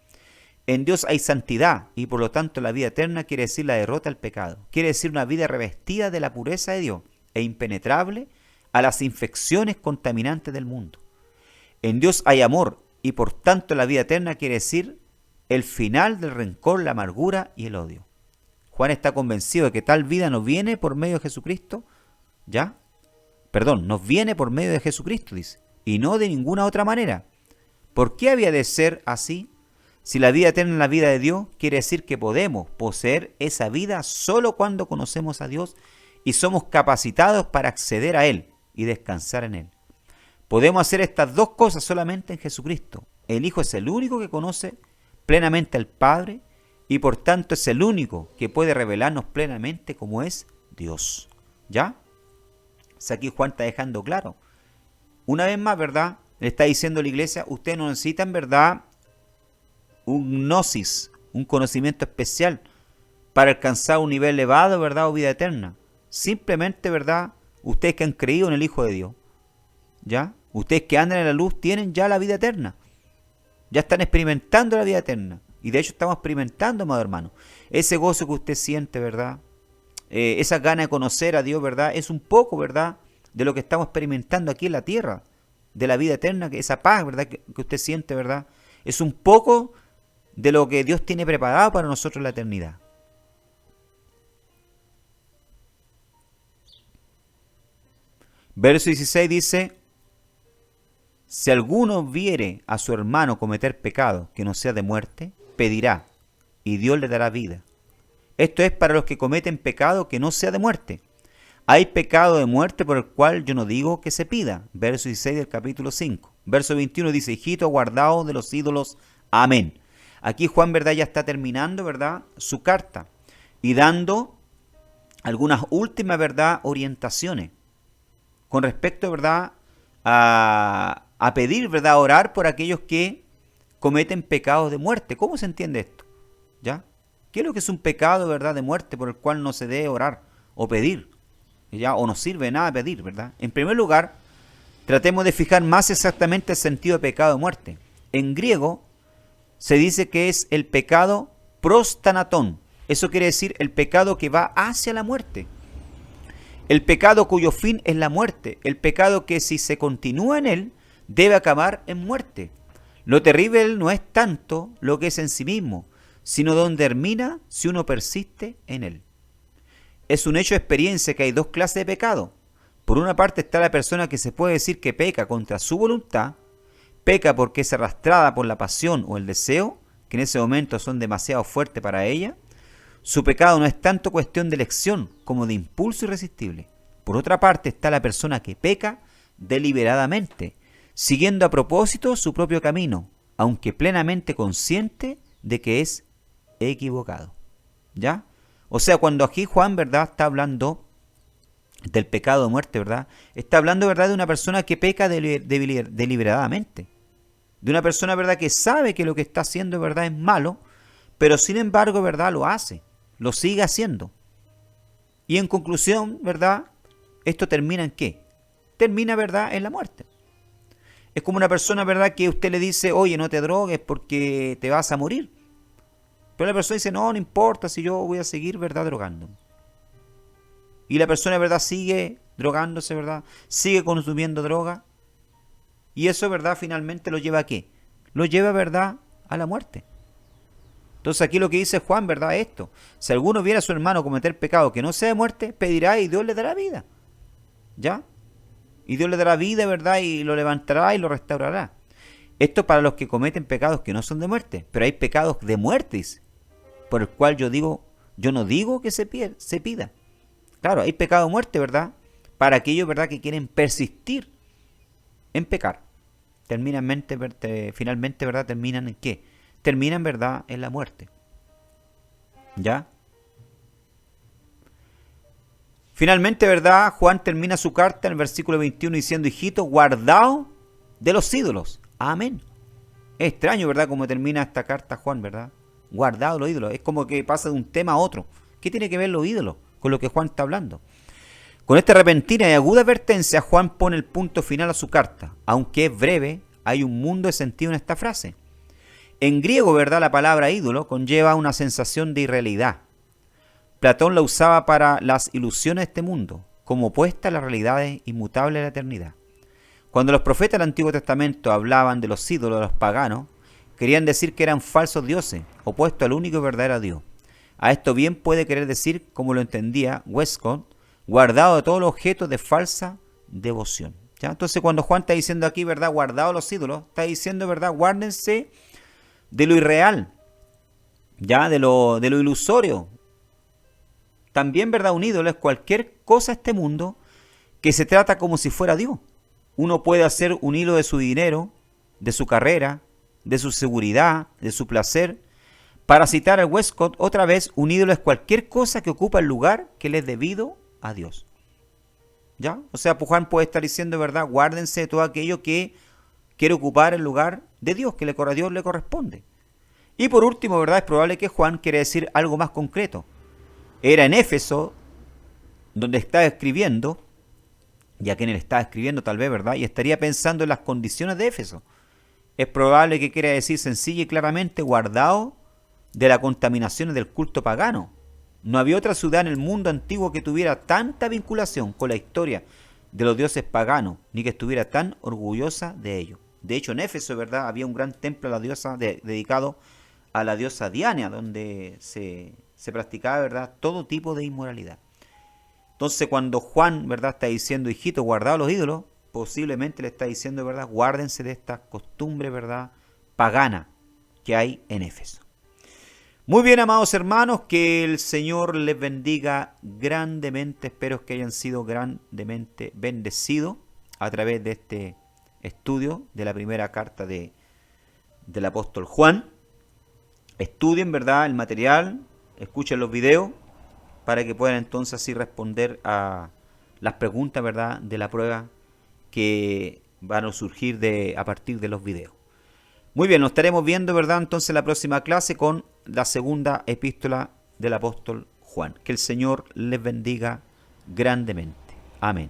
En Dios hay santidad y por lo tanto la vida eterna quiere decir la derrota al pecado. Quiere decir una vida revestida de la pureza de Dios e impenetrable a las infecciones contaminantes del mundo. En Dios hay amor y por tanto la vida eterna quiere decir el final del rencor, la amargura y el odio. Juan está convencido de que tal vida nos viene por medio de Jesucristo, ¿ya? Nos viene por medio de Jesucristo, dice, y no de ninguna otra manera. ¿Por qué había de ser así? Si la vida eterna es la vida de Dios, quiere decir que podemos poseer esa vida solo cuando conocemos a Dios y somos capacitados para acceder a Él y descansar en Él. Podemos hacer estas dos cosas solamente en Jesucristo. El Hijo es el único que conoce plenamente al Padre y por tanto es el único que puede revelarnos plenamente cómo es Dios. ¿Ya? O sea, aquí Juan está dejando claro. Una vez más, ¿verdad? Le está diciendo a la iglesia, ustedes no necesitan, ¿verdad?, un gnosis, un conocimiento especial para alcanzar un nivel elevado, ¿verdad?, o vida eterna. Simplemente, ¿verdad?, ustedes que han creído en el Hijo de Dios, ¿ya? Ustedes que andan en la luz tienen ya la vida eterna. Ya están experimentando la vida eterna. Y de hecho estamos experimentando, amado hermano. Ese gozo que usted siente, ¿verdad?, esa gana de conocer a Dios, ¿verdad?, es un poco, ¿verdad?, de lo que estamos experimentando aquí en la tierra, de la vida eterna, que esa paz, ¿verdad?, que usted siente, ¿verdad?, es un poco de lo que Dios tiene preparado para nosotros en la eternidad. Verso 16 dice, si alguno viere a su hermano cometer pecado que no sea de muerte, pedirá, y Dios le dará vida. Esto es para los que cometen pecado que no sea de muerte. Hay pecado de muerte por el cual yo no digo que se pida. Verso 16 del capítulo 5. Verso 21 dice, hijito, guardaos de los ídolos. Amén. Aquí Juan, ¿verdad?, ya está terminando, ¿verdad?, su carta y dando algunas últimas, ¿verdad?, orientaciones con respecto, ¿verdad?, a pedir, ¿verdad?, a orar por aquellos que cometen pecados de muerte. ¿Cómo se entiende esto? ¿Ya? ¿Qué es lo que es un pecado, ¿verdad?, de muerte por el cual no se debe orar o pedir? ¿Ya? O no sirve de nada pedir, ¿verdad? En primer lugar, tratemos de fijar más exactamente el sentido de pecado de muerte. En griego se dice que es el pecado prostanatón. Eso quiere decir el pecado que va hacia la muerte. El pecado cuyo fin es la muerte. El pecado que si se continúa en él, debe acabar en muerte. Lo terrible no es tanto lo que es en sí mismo, sino donde termina si uno persiste en él. Es un hecho de experiencia que hay dos clases de pecado. Por una parte está la persona que se puede decir que peca contra su voluntad, peca porque es arrastrada por la pasión o el deseo, que en ese momento son demasiado fuertes para ella. Su pecado no es tanto cuestión de elección como de impulso irresistible. Por otra parte está la persona que peca deliberadamente, siguiendo a propósito su propio camino, aunque plenamente consciente de que es equivocado. ¿Ya? O sea, cuando aquí Juan, ¿verdad?, está hablando del pecado de muerte, ¿verdad?, está hablando, ¿verdad?, de una persona que peca deliberadamente. De una persona, ¿verdad?, que sabe que lo que está haciendo, ¿verdad?, es malo, pero sin embargo, ¿verdad?, lo hace, lo sigue haciendo. Y en conclusión, ¿verdad?, esto termina ¿en qué? Termina, ¿verdad?, en la muerte. Es como una persona, ¿verdad?, que usted le dice, oye, no te drogues porque te vas a morir. Pero la persona dice, no importa si yo voy a seguir, ¿verdad?, drogándome. Y la persona, ¿verdad?, sigue drogándose, ¿verdad?, sigue consumiendo droga. Y eso, ¿verdad?, finalmente lo lleva ¿a qué? Lo lleva, ¿verdad?, a la muerte. Entonces aquí lo que dice Juan, ¿verdad?, es esto. Si alguno viera a su hermano cometer pecado que no sea de muerte, pedirá y Dios le dará vida. ¿Ya? Y Dios le dará vida, ¿verdad?, y lo levantará y lo restaurará. Esto para los que cometen pecados que no son de muerte, pero hay pecados de muerte, por el cual yo no digo que se pida. Claro, hay pecado de muerte, ¿verdad? Para aquellos, ¿verdad?, que quieren persistir en pecar. Finalmente, ¿verdad?, terminan en qué? Terminan, ¿verdad?, en la muerte. ¿Ya? Finalmente, ¿verdad?, Juan termina su carta en el versículo 21 diciendo: hijito, guardaos de los ídolos. Amén. Es extraño, ¿verdad?, cómo termina esta carta Juan, ¿verdad? Guardaos de los ídolos. Es como que pasa de un tema a otro. ¿Qué tiene que ver los ídolos con lo que Juan está hablando? Con esta repentina y aguda advertencia, Juan pone el punto final a su carta. Aunque es breve, hay un mundo de sentido en esta frase. En griego, ¿verdad?, la palabra ídolo conlleva una sensación de irrealidad. Platón la usaba para las ilusiones de este mundo, como opuesta a las realidades inmutables de la eternidad. Cuando los profetas del Antiguo Testamento hablaban de los ídolos de los paganos, querían decir que eran falsos dioses, opuestos al único y verdadero Dios. A esto bien puede querer decir, como lo entendía Westcott, guardado de todos los objetos de falsa devoción. ¿Ya? Entonces, cuando Juan está diciendo aquí, ¿verdad?, guardado los ídolos, está diciendo, ¿verdad?, guárdense de lo irreal, ya, de lo ilusorio. También, ¿verdad?, un ídolo es cualquier cosa de este mundo que se trata como si fuera Dios. Uno puede hacer un ídolo de su dinero, de su carrera, de su seguridad, de su placer. Para citar a Westcott, otra vez, un ídolo es cualquier cosa que ocupa el lugar que le es debido a Dios. ¿Ya? O sea, pues Juan puede estar diciendo, ¿verdad?, guárdense de todo aquello que quiere ocupar el lugar de Dios, que a Dios le corresponde. Y por último, ¿verdad?, es probable que Juan quiera decir algo más concreto. Era en Éfeso donde está escribiendo, y a quien él está escribiendo tal vez, ¿verdad?, y estaría pensando en las condiciones de Éfeso. Es probable que quiera decir sencilla y claramente: guardado de la contaminación del culto pagano. No había otra ciudad en el mundo antiguo que tuviera tanta vinculación con la historia de los dioses paganos, ni que estuviera tan orgullosa de ello. De hecho, en Éfeso, ¿verdad?, había un gran templo a la diosa dedicado a la diosa Diana, donde se practicaba, ¿verdad?, todo tipo de inmoralidad. Entonces, cuando Juan, ¿verdad?, está diciendo: hijito, guardado los ídolos, posiblemente le está diciendo, ¿verdad?, guárdense de estas costumbres, ¿verdad?, pagana que hay en Éfeso. Muy bien, amados hermanos, que el Señor les bendiga grandemente. Espero que hayan sido grandemente bendecidos a través de este estudio de la primera carta del apóstol Juan. Estudien, ¿verdad?, el material, escuchen los videos para que puedan entonces así responder a las preguntas, ¿verdad?, de la prueba que van a surgir a partir de los videos. Muy bien, nos estaremos viendo, ¿verdad?, entonces la próxima clase con la segunda epístola del apóstol Juan. Que el Señor les bendiga grandemente. Amén.